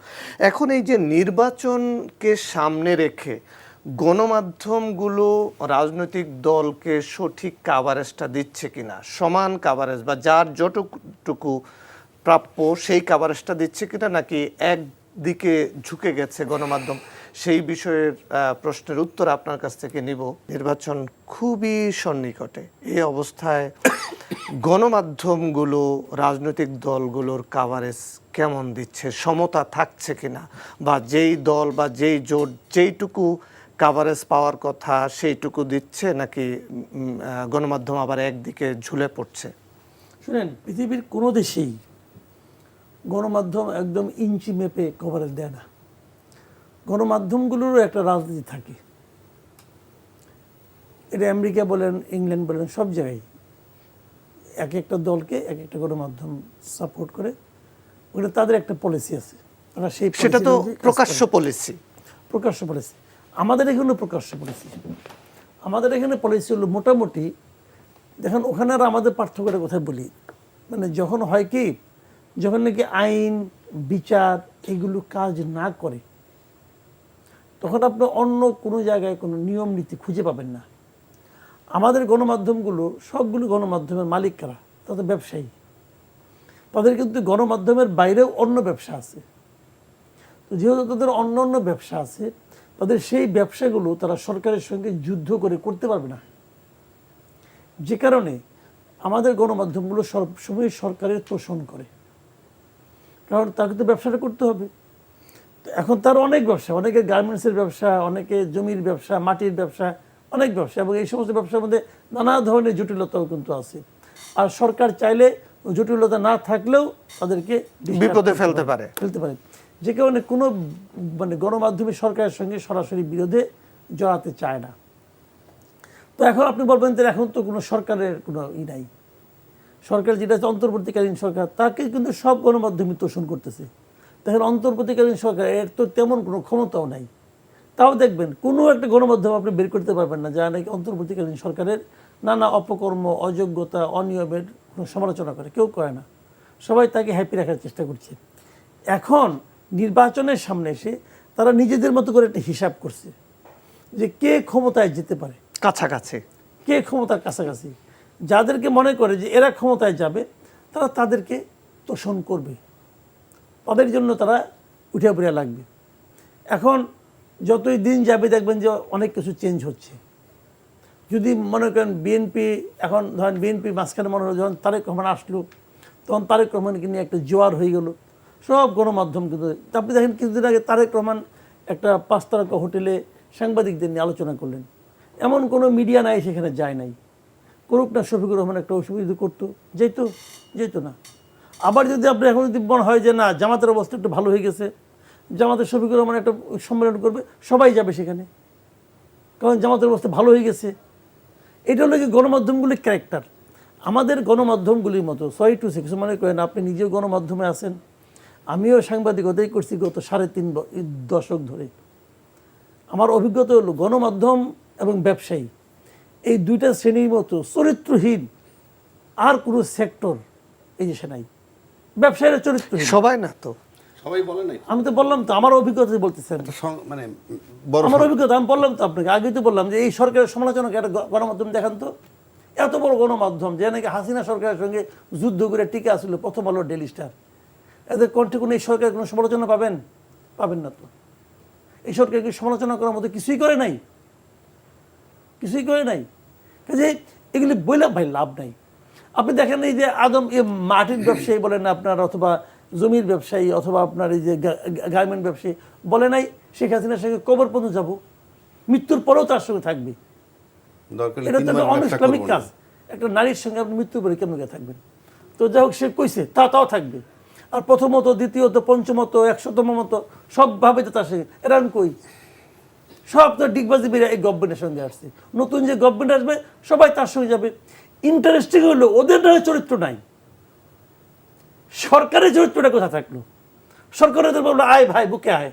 এখন এই যে নির্বাচনকে সামনে রেখে গণমাধ্যমগুলো রাজনৈতিক দলকে সঠিক কাভারেজটা দিচ্ছে কিনা, সমান কাভারেজ বা যার যতটুকু প্রাপ্য সেই কাভারেজটা দিচ্ছে কিনা, নাকি একদিকে ঝুঁকে গেছে গণমাধ্যম, সেই বিষয়ের প্রশ্নের উত্তর আপনার কাছ থেকে নিব। নির্বাচন খুবই সন্নিকটে, এই অবস্থায় গণমাধ্যমগুলো রাজনৈতিক দলগুলোর কাভারেজ কেমন দিচ্ছে, সমতা থাকছে কিনা, বা যেই দল বা যেই জোট যেইটুকু কাভারেজ পাওয়ার কথা সেইটুকু দিচ্ছে, নাকি গণমাধ্যম আবার একদিকে ঝুলে পড়ছে? শুনেন, পৃথিবীর কোনো দেশেই গণমাধ্যম একদম ইঞ্চি মেপে কভারেজ দেয় না। গণমাধ্যমগুলোরও একটা রাজনীতি থাকে। এটা আমেরিকা বলেন, ইংল্যান্ড বলেন, সব জায়গায় এক একটা দলকে এক একটা গণমাধ্যম সাপোর্ট করে, ওটা তাদের একটা পলিসি আছে। তারা সেই সেটা তো প্রকাশ্য পলিসি। প্রকাশ্য পলিসি। আমাদের এখানে প্রকাশ্য পলিসি। আমাদের এখানে পলিসি হলো মোটামুটি, দেখেন ওখানে আর আমাদের পার্থক্যটা কোথায় বলি, মানে যখন হয় কি, যখন নাকি আইন বিচার এগুলো কাজ না করে, তখন আপনি অন্য কোনো জায়গায় কোনো নিয়ম নীতি খুঁজে পাবেন না। আমাদের গণমাধ্যমগুলো সবগুলো গণমাধ্যমের মালিক কারা? তাদের ব্যবসায়ী। তাদের কিন্তু গণমাধ্যমের বাইরেও অন্য ব্যবসা আছে। তো যেহেতু তাদের অন্য অন্য ব্যবসা আছে, তাদের সেই ব্যবসাগুলো তারা সরকারের সঙ্গে যুদ্ধ করে করতে পারবে না। যে কারণে আমাদের গণমাধ্যমগুলো সবসময় সরকারের তোষণ করে, কারণ তাকে তো ব্যবসাটা করতে হবে। এখন তার অনেক ব্যবসা, অনেকে গার্মেন্টসের ব্যবসা, অনেকে জমির ব্যবসা, মাটির ব্যবসা, অনেক ব্যবসা, এবং এই সমস্ত ব্যবসার মধ্যে নানা ধরনের জটিলতাও কিন্তু আছে। আর সরকার চাইলে জটিলতা না থাকলেও তাদেরকে বিপদে ফেলতে পারে। যে কারণে কোনো মানে গণমাধ্যমে সরকারের সঙ্গে সরাসরি বিরোধে জড়াতে চায় না। তো এখন আপনি বলবেন যে এখন তো কোনো সরকারের কোনো নাই, সরকার যেটা হচ্ছে অন্তর্বর্তীকালীন সরকার, তাকে কিন্তু সব গণমাধ্যমই তোষণ করতেছে। দেখেন অন্তর্বর্তীকালীন সরকার এর তো তেমন কোনো ক্ষমতাও নাই, তাও দেখবেন কোনো একটা গণমাধ্যম আপনি বের করতে পারবেন না যারা নাকি অন্তর্বর্তীকালীন সরকারের নানা অপকর্ম, অযোগ্যতা, অনিয়মের কোনো সমালোচনা করে, কেউ করে না। সবাই তাকে হ্যাপি রাখার চেষ্টা করছে। এখন নির্বাচনের সামনে এসে তারা নিজেদের মতো করে একটা হিসাব করছে যে কে ক্ষমতায় যেতে পারে, কাছাকাছি কে ক্ষমতার কাছাকাছি। যাদেরকে মনে করে যে এরা ক্ষমতায় যাবে, তারা তাদেরকে তোষণ করবে, তাদের জন্য তারা উঠে পড়ে লাগবে। এখন যতই দিন যাবে দেখবেন যে অনেক কিছু চেঞ্জ হচ্ছে। যদি মনে করেন বিএনপি, এখন ধরেন বিএনপির মাঝখানে মনে হলো যখন তারেক রহমান আসলো, তখন তারেক রহমানকে নিয়ে একটা জোয়ার হয়ে গেল সব গণমাধ্যম। কিন্তু আপনি দেখেন কিছুদিন আগে তারেক রহমান একটা 5 তারকা হোটেলে সাংবাদিকদের নিয়ে আলোচনা করলেন, এমন কোনো মিডিয়া নাই সেখানে যায় নাই। করুক না, শফিকুর রহমান একটা অসুবিধা করতো, যেত না। আবার যদি আপনি এখন যদি মনে হয় যে না জামাতের অবস্থা একটু ভালো হয়ে গেছে, জামাতের শফিকুর রহমান একটা সম্মেলন করবে, সবাই যাবে সেখানে, কারণ জামাতের অবস্থা ভালো হয়ে গেছে। এটা হলো কি গণমাধ্যমগুলির ক্যারেক্টার। আমাদের গণমাধ্যমগুলির মতো সরি টু সে কিছু মনে করেন, আপনি নিজেও গণমাধ্যমে আছেন, আমিও সাংবাদিকতাই করছি গত 3.5 দশক ধরে। আমার অভিজ্ঞতা হলো গণমাধ্যম এবং ব্যবসায়ী এই দুইটা শ্রেণীর মতো চরিত্রহীন আর কোনো সেক্টর এই দেশে নাই। ব্যবসায়ীরা চরিত্রহীন, সবাই না তো, সবাই বলে নাই আমি তো বললাম তো, আমার অভিজ্ঞতা বলতেছেন, মানে বড় আমার অভিজ্ঞতা আমি বললাম তো আপনাকে, আগেই তো বললাম যে এই সরকারের সমালোচনাকে একটা গণমাধ্যম দেখান তো, এত বড় গণমাধ্যম যে নাকি হাসিনা সরকারের সঙ্গে যুদ্ধ করে টিকে আসছিল, প্রথম আলো, ডেইলি স্টার, এদের কণ্ঠে কোনো এই সরকারের কোনো সমালোচনা পাবেন? পাবেন না তো। এই সরকারকে সমালোচনা করার মতো কিছুই করে নাই, কিছুই করে নাই। কাজে এগুলি বললাম ভাই লাভ নাই। আপনি দেখেন এই যে আদম মাটির ব্যবসায়ী বলেন আপনার, অথবা জমির ব্যবসায়ী, অথবা আপনার এই যে গার্মেন্ট ব্যবসায়ী বলে নাই শেখ হাসিনার সঙ্গে কবর পর্যন্ত যাবো, মৃত্যুর পরেও তার সঙ্গে থাকবে। দরকার এটা তো অন-ইসলামিক কাজ। একটা নারীর সঙ্গে আপনি মৃত্যুর পরে কেমন থাকবেন? তো যাই হোক, সে কইছে তাও থাকবে। আর প্রথমত, দ্বিতীয়ত, পঞ্চমত, 100তম মতো সবভাবে তো তার সঙ্গে। এরা কই সব তো ডিগবাজি বেরিয়ে এই গভর্নমেন্টের সঙ্গে আসছে। নতুন যে গভর্নমেন্ট আসবে সবাই তার সঙ্গে যাবে। ইন্টারেস্টিং হলো ওদের নয় চরিত্র নাই, সরকারের চরিত্রটা কোথা থাকলো? সরকারের তো বললো আয় ভাই বুকে আয়,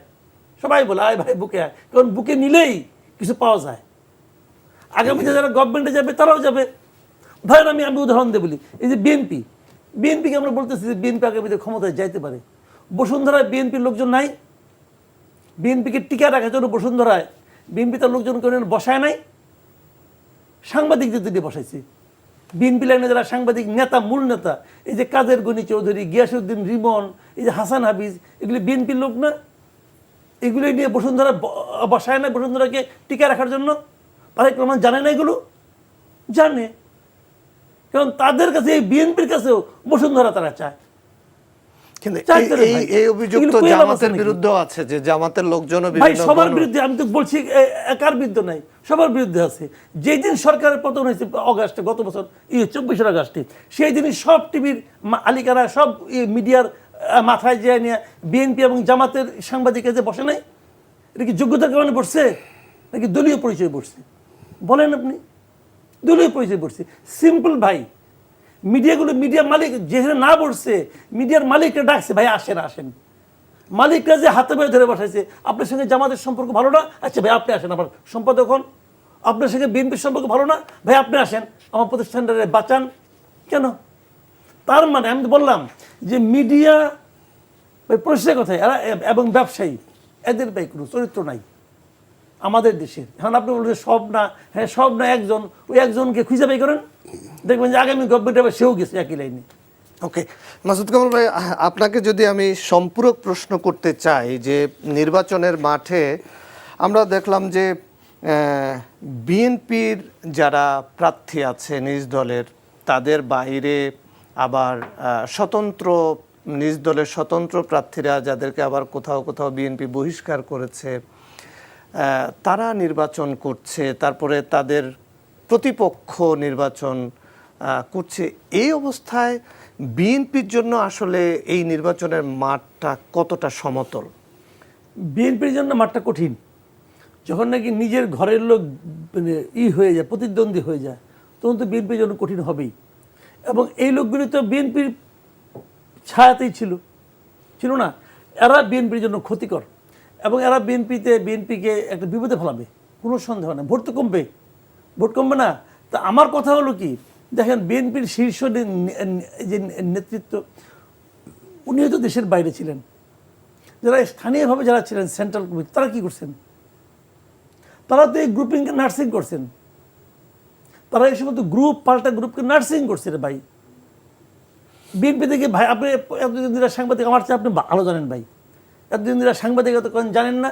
সবাই বলে আয় ভাই বুকে আয়, কারণ বুকে নিলেই কিছু পাওয়া যায়। আগামীতে যারা গভর্নমেন্টে যাবে তারাও যাবে। ধরেন আমি উদাহরণ দিয়ে বলি, এই যে বিএনপিকে আমরা বলতেছি যে বিএনপি আগামীতে ক্ষমতায় যাইতে পারে। বসুন্ধরায় বিএনপির লোকজন নাই, বিএনপিকে টিকা রাখার জন্য বসুন্ধরায় বিএনপি তার লোকজন কেউ বসায় নাই, সাংবাদিকদের দিয়ে বসাইছে। বিএনপি লাইনে যারা সাংবাদিক নেতা, মূল নেতা, এই যে কাদের গনি চৌধুরী, গিয়াসউদ্দিন রিমন, এই যে হাসান হাফিজ, এগুলি বিএনপির লোক না? এগুলি নিয়ে বসুন্ধরা বসায় না বসুন্ধরাকে টিকা রাখার জন্য? তারেক রহমান জানে না এগুলো? জানে, কারণ তাদের কাছে, এই বিএনপির কাছেও বসুন্ধরা তারা চায়। কিন্তু এই অভিযোগ তো জামাতের বিরুদ্ধেও আছে, যে জামাতের লোকজনও ভাই সবার বিরুদ্ধে। আমি তো বলছি একার বিরুদ্ধে নাই, সবার বিরুদ্ধে আছে। যেই দিন সরকারের পতন হয়েছে অগাস্টে, গত বছর 24 আগস্টে, সেই দিনই সব টিভির আলিকারা, সব মিডিয়ার মাথায় যে নিয়ে বিএনপি এবং জামাতের সাংবাদিকের যে বসে নাই, এটা কি যোগ্যতার কারণে বসছে নাকি দলীয় পরিচয় বসছে? বলেন আপনি। দলীয় পরিচয় বসছে, সিম্পল ভাই। মিডিয়াগুলো, মিডিয়ার মালিক যেখানে না বসছে, মিডিয়ার মালিকরা ডাকছে, ভাই আসেন আসেন। মালিকরা যে হাতে পায়ে ধরে বসাইছে, আপনার সঙ্গে জামাতের সম্পর্ক ভালো না, আচ্ছা ভাই আপনি আসেন। আমার সম্পাদক হন। আপনার সঙ্গে বিএনপির সম্পর্ক ভালো না, ভাই আপনি আসেন, আমার প্রতিষ্ঠানটারে বাঁচান। কেন? তার মানে আমি তো বললাম যে মিডিয়া পরিষ্কার কথায় এরা এবং ব্যবসায়ী, এদের ভাই কোনো চরিত্র নাই আমাদের দেশের। এখন আপনি বলছেন সব না, হ্যাঁ সব না, একজন, ওই একজনকে খুঁজে বাই করেন, দেখবেন যে আগামী গভর্নমেন্ট আবার সেও গেছে একই লাইনে। ওকে, মাসুদ কামাল ভাই, আপনাকে যদি আমি সম্পূরক প্রশ্ন করতে চাই, যে নির্বাচনের মাঠে আমরা দেখলাম যে বিএনপির যারা প্রার্থী আছে নিজ দলের, তাদের বাইরে আবার স্বতন্ত্র, নিজ দলের স্বতন্ত্র প্রার্থীরা, যাদেরকে আবার কোথাও কোথাও বিএনপি বহিষ্কার করেছে, তারা নির্বাচন করছে, তারপরে তাদের প্রতিপক্ষ নির্বাচন করছে। এই অবস্থায় বিএনপির জন্য আসলে এই নির্বাচনের মাঠটা কতটা সমতল? বিএনপির জন্য মাঠটা কঠিন। যখন নাকি নিজের ঘরের লোক মানে হয়ে যায়, প্রতিদ্বন্দ্বী হয়ে যায়, তখন তো বিএনপির জন্য কঠিন হবেই। এবং এই লোকগুলি তো বিএনপির ছায়াতেই ছিল না। এরা বিএনপির জন্য ক্ষতিকর, এবং এরা বিএনপিকে একটা বিপদে ফেলাবে, কোনো সন্দেহ নেই। ভোট তো কমবে, ভোট কমবে না। তা আমার কথা হলো কি, দেখেন বিএনপির শীর্ষ যে নেতৃত্ব, উনিও তো দেশের বাইরে ছিলেন। যারা স্থানীয়ভাবে যারা ছিলেন সেন্ট্রাল কমিটি, তারা কি করছেন? তারা তো এই গ্রুপিংকে নার্সিং করছেন। তারা এই সমস্ত গ্রুপ, পাল্টা গ্রুপকে নার্সিং করছে রে ভাই। বিএনপি থেকে ভাই, আপনি এতদিন ধরে সাংবাদিক, আমার চেয়ে আপনি ভালো জানেন ভাই, এতদিন ধরে সাংবাদিকতা করেন, জানেন না?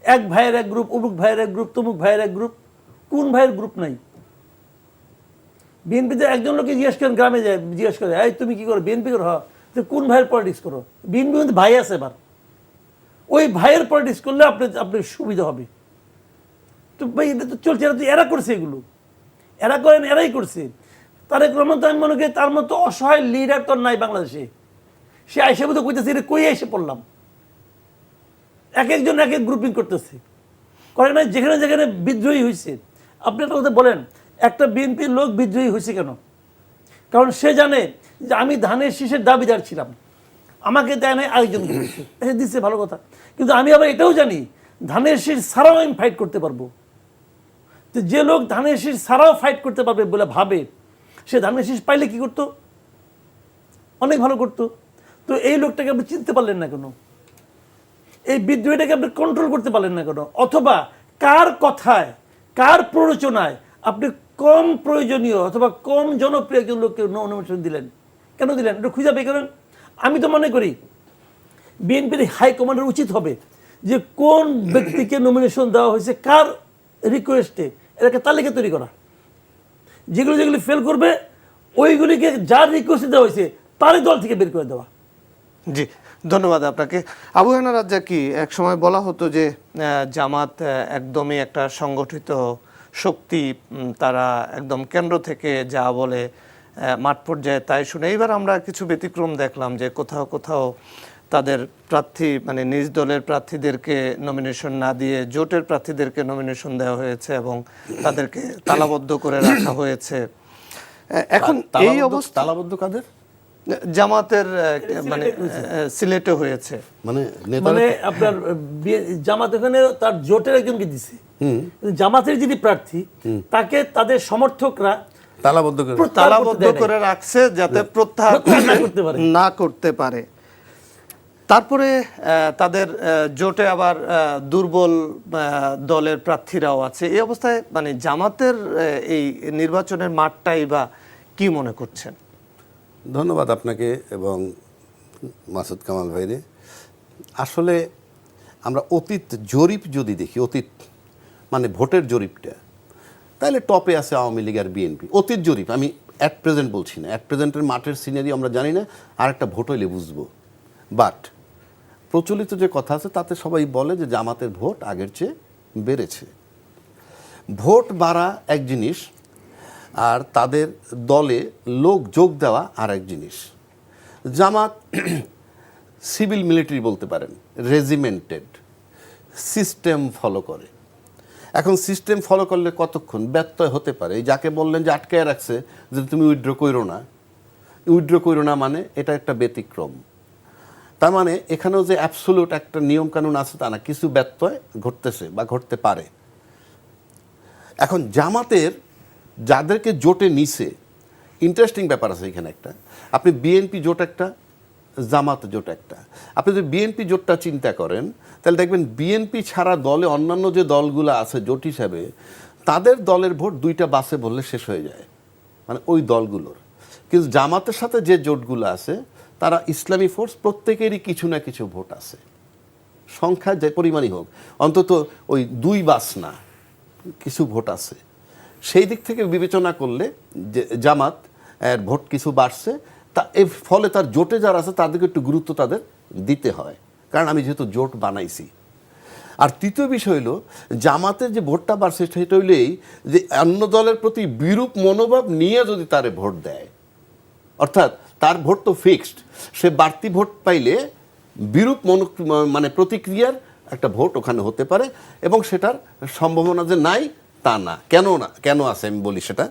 এক ভাইয়ের এক গ্রুপ, অমুক ভাইয়ের এক গ্রুপ, তমুক ভাইয়ের এক গ্রুপ। কোন ভাইয়ের গ্রুপ নাই? বিএনপিতে একজন লোককে জিজ্ঞেস করেন, গ্রামে যায় জিজ্ঞেস করে, এই তুমি কি করো? বিএনপি করো? তো কোন ভাইয়ের পলিটিক্স করো? বিএনপি মধ্যে ভাই আছে, এবার ওই ভাইয়ের পলিটিক্স করলে আপনার সুবিধা হবে। তো ভাই এটা তো চলছে, এরা করছে, এগুলো এরা করেন, এরাই করছে। তারেক রহমান তো আমি মনে করি তার মতো অসহায় লিডার তো নাই বাংলাদেশে। সে আইসে বোধ কইতেছে, এটা কই এসে পড়লাম। এক একজন এক এক গ্রুপিং করতেছে, করে না? যেখানে যেখানে বিদ্রোহী হয়েছে, আপনি একটা কথা বলেন, একটা বিএনপির লোক বিদ্রোহী হয়েছে কেন? কারণ সে জানে যে আমি ধানের শীষের দাবিদার ছিলাম, আমাকে দেয় নাই, আরেকজন দিচ্ছে, ভালো কথা। কিন্তু আমি আবার এটাও জানি ধানের শীষ ছাড়াও আমি ফাইট করতে পারবো। তো যে লোক ধানের শীষ ছাড়াও ফাইট করতে পারবে বলে ভাবে, সে ধানের শীষ পাইলে কি করতো? অনেক ভালো করতো। তো এই লোকটাকে আপনি চিনতে পারলেন না কেন? এই বিদ্রোহীটাকে আপনি কন্ট্রোল করতে পারলেন না কেন? অথবা কার কথায়, কার প্ররোচনায় আপনি কম প্রয়োজনীয় অথবা কম জনপ্রিয় একজন লোককে নমিনেশন দিলেন? কেন দিলেন? এটা খুঁজে বের করেন। আমি তো মনে করি বিএনপির হাইকমান্ডের উচিত হবে যে কোন ব্যক্তিকে নমিনেশন দেওয়া হয়েছে, কার রিকোয়েস্টে, এটাকে তালিকা তৈরি করা। যেগুলি ফেল করবে ওইগুলিকে যার রিকোয়েস্টে দেওয়া হয়েছে তারই দল থেকে বের করে দেওয়া। জি, ধন্যবাদ আপনাকে। আবু হেনা রাজ্জাকি, এক সময় বলা হতো যে জামাত একদমই একটা সংগঠিত শক্তি, তারা একদম কেন্দ্র থেকে যা বলে মাঠ পর্যায়ে তাই শুনে। এইবার আমরা কিছু ব্যতিক্রম দেখলাম যে কোথাও কোথাও তাদের প্রার্থী মানে নিজ দলের প্রার্থীদেরকে নমিনেশন না দিয়ে জোটের প্রার্থীদেরকে নমিনেশন দেওয়া হয়েছে এবং তাদেরকে তালাবদ্ধ করে রাখা হয়েছে। এখন এই অবস্থা তালাবদ্ধ কাদের? জামাতের মানে সিলেটে হয়েছে, মানে মানে আপনার জামাত এখানে তার জোটের একজনকে দিছে, জামাতের যিনি প্রার্থী তাকে তাদের সমর্থকরা তালাবদ্ধ করে রাখছে যাতে প্রত্যাহার না করতে পারে। তারপরে তাদের জোটে আবার দুর্বল দলের প্রার্থীরাও আছে। এই অবস্থায় মানে জামাতের এই নির্বাচনের মাঠটাই বা কি মনে করছেন? ধন্যবাদ আপনাকে এবং মাসুদ কামাল ভাইরে। আসলে আমরা অতীত জরিপ যদি দেখি, অতীত মানে ভোটের জরিপটা, তাহলে টপে আছে আওয়ামী লীগ আর বিএনপি। অতীত জরিপ, আমি অ্যাট প্রেজেন্ট বলছি না, অ্যাট প্রেজেন্টের মাঠের সিনারি আমরা জানি না, আর একটা ভোট হইলে বুঝবো। বাট প্রচলিত যে কথা আছে তাতে সবাই বলে যে জামাতের ভোট আগের চেয়ে বেড়েছে। ভোট বাড়া এক জিনিস, আর তাদের দলে লোক যোগ দেওয়া আর এক জিনিস। জামাত সিভিল মিলিটারি বলতে পারেন, রেজিমেন্টেড, সিস্টেম ফলো করে। এখন সিস্টেম ফলো করলে কতক্ষণ ব্যত্যয় হতে পারে। এই যাকে বললেন যে আটকায় রাখছে যে তুমি উইথড্র করো না, উইথড্র করো না মানে এটা একটা ব্যতিক্রম। তার মানে এখানেও যে অ্যাবসোলুট একটা নিয়মকানুন আছে তা না, কিছু ব্যত্যয় ঘটতেছে বা ঘটতে পারে। এখন জামাতের যাদেরকে জোটে নিছে, ইন্টারেস্টিং ব্যাপার আছে এখানে একটা। আপনি বিএনপি জোট একটা, জামাত জোট একটা। আপনি যদি বিএনপি জোটটা চিন্তা করেন তাহলে দেখবেন বিএনপি ছাড়া দলে অন্যান্য যে দলগুলো আছে জোট হিসাবে, তাদের দলের ভোট 2টা বাসে বললে শেষ হয়ে যায়, মানে ওই দলগুলোর। কিন্তু জামাতের সাথে যে জোটগুলো আছে তারা ইসলামী ফোর্স, প্রত্যেকেরই কিছু না কিছু ভোট আছে, সংখ্যা যে পরিমাণই হোক, অন্তত ওই 2 বাস না, কিছু ভোট আছে। সেই দিক থেকে বিবেচনা করলে যে জামাত ভোট কিছু বাড়ছে, তা এর ফলে তার জোটে যারা আছে তাদেরকে একটু গুরুত্ব তাদের দিতে হয়, কারণ আমি যেহেতু জোট বানাইছি। আর তৃতীয় বিষয় হলো জামাতের যে ভোটটা বাড়ছে সেটা হইলেই যে অন্য দলের প্রতি বিরূপ মনোভাব নিয়ে যদি তারে ভোট দেয়, অর্থাৎ তার ভোট তো ফিক্সড, সে বাড়তি ভোট পাইলে বিরূপ মানে প্রতিক্রিয়ার একটা ভোট ওখানে হতে পারে, এবং সেটার সম্ভাবনা যে নাই তা না। কেন আছে আমি বলি সেটা।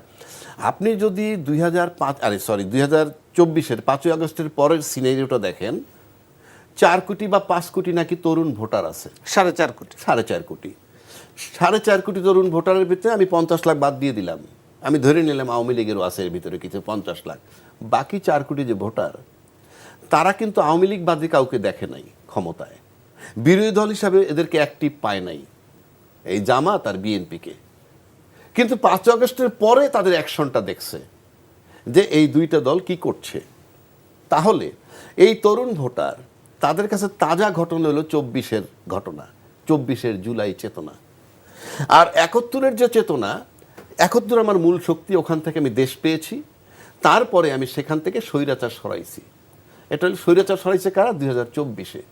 আপনি যদি 2024-এর 5ই আগস্টের পরের সিনারিওটা দেখেন, 4 কোটি বা 5 কোটি নাকি তরুণ ভোটার আছে। 4.5 কোটি। 4.5 কোটি। 4.5 কোটি তরুণ ভোটারের ভিতরে আমি 50 লাখ বাদ দিয়ে দিলাম, আমি ধরে নিলাম আওয়ামী লীগেরও আছে এর ভিতরে কিছু 50 লাখ। বাকি 4 কোটি যে ভোটার, তারা কিন্তু আওয়ামী লীগ বাদে কাউকে দেখে নাই ক্ষমতায়, বিরোধী দল হিসাবে এদেরকে অ্যাক্টিভ পায় নাই এই জামাত আর বিএনপিকে। কিন্তু 5 আগস্টের পরে তাদের অ্যাকশনটা দেখছে যে এই 2টা দল কি করছে। তাহলে এই তরুণ ভোটার, তাদের কাছে তাজা ঘটনা হলো 24-এর ঘটনা, 24-এর জুলাই চেতনা। আর 71-এর যে চেতনা, 71 আমার মূল শক্তি, ওখান থেকে আমি দেশ পেয়েছি, তারপরে আমি সেখান থেকে স্বৈরাচার সরাইছি। এটা হলো স্বৈরাচার সরাইছে কারা? 2024-এ।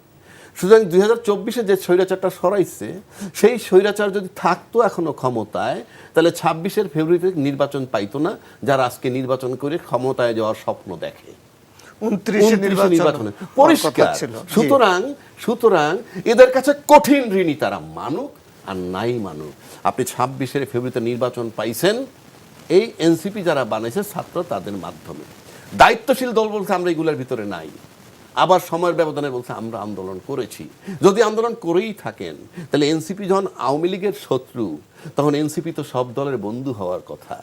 সুতরাং 2024-এ যে স্বৈরাচারটা সরাইছে, সেই স্বৈরাচার যদি থাকতো এখনো ক্ষমতায়, তাহলে 26-এর ফেব্রুয়ারিতে নির্বাচন পাইতো না, যারা আজকে নির্বাচন করে ক্ষমতায় যাওয়ার স্বপ্ন দেখে। 29 নির্বাচনে পরিষ্কার। সুতরাং এদের কাছে কঠিন ঋণী, তারা মানুক আর নাই মানুক। আপনি 26-এর ফেব্রুয়ারিতে নির্বাচন পাইছেন এই এনসিপি যারা বানাইছে ছাত্র, তাদের মাধ্যমে। দায়িত্বশীল দল বলছে আমরা এগুলোর ভিতরে নাই, আবার সময়ের ব্যবধানে বলছে আমরা আন্দোলন করেছি। যদি আন্দোলন করেই থাকেন তাহলে এনসিপি যখন আওয়ামী লীগের শত্রু, তখন এনসিপি তো সব দলের বন্ধু হওয়ার কথা,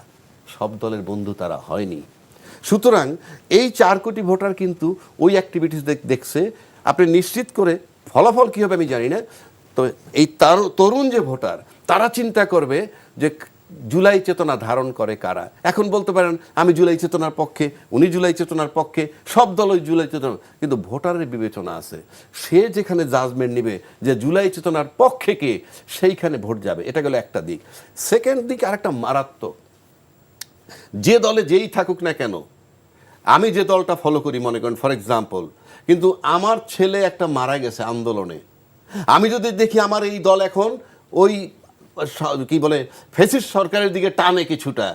সব দলের বন্ধু তারা হয়নি। সুতরাং এই 4 কোটি ভোটার কিন্তু ওই অ্যাক্টিভিটিস দেখছে। আপনি নিশ্চিত করে ফলাফল কী হবে আমি জানি না। তো এই তরুণ যে ভোটার, তারা চিন্তা করবে যে জুলাই চেতনা ধারণ করে কারা। এখন বলতে পারেন আমি জুলাই চেতনার পক্ষে, উনি জুলাই চেতনার পক্ষে, সব দলই জুলাই চেতনা, কিন্তু ভোটারের বিবেচনা আছে। সে যেখানে জাজমেন্ট নেবে যে জুলাই চেতনার পক্ষে কে, সেইখানে ভোট যাবে। এটা গেল একটা দিক। সেকেন্ড দিক আরেকটা মারাত্মক, যে দলে যেই থাকুক না কেন, আমি যে দলটা ফলো করি, মনে করেন ফর এক্সাম্পল, কিন্তু আমার ছেলে একটা মারা গেছে আন্দোলনে, আমি যদি দেখি আমার এই দল এখন ওই কি বলে ফ্যাসিস্ট সরকারের দিকে টানে কিছুটা,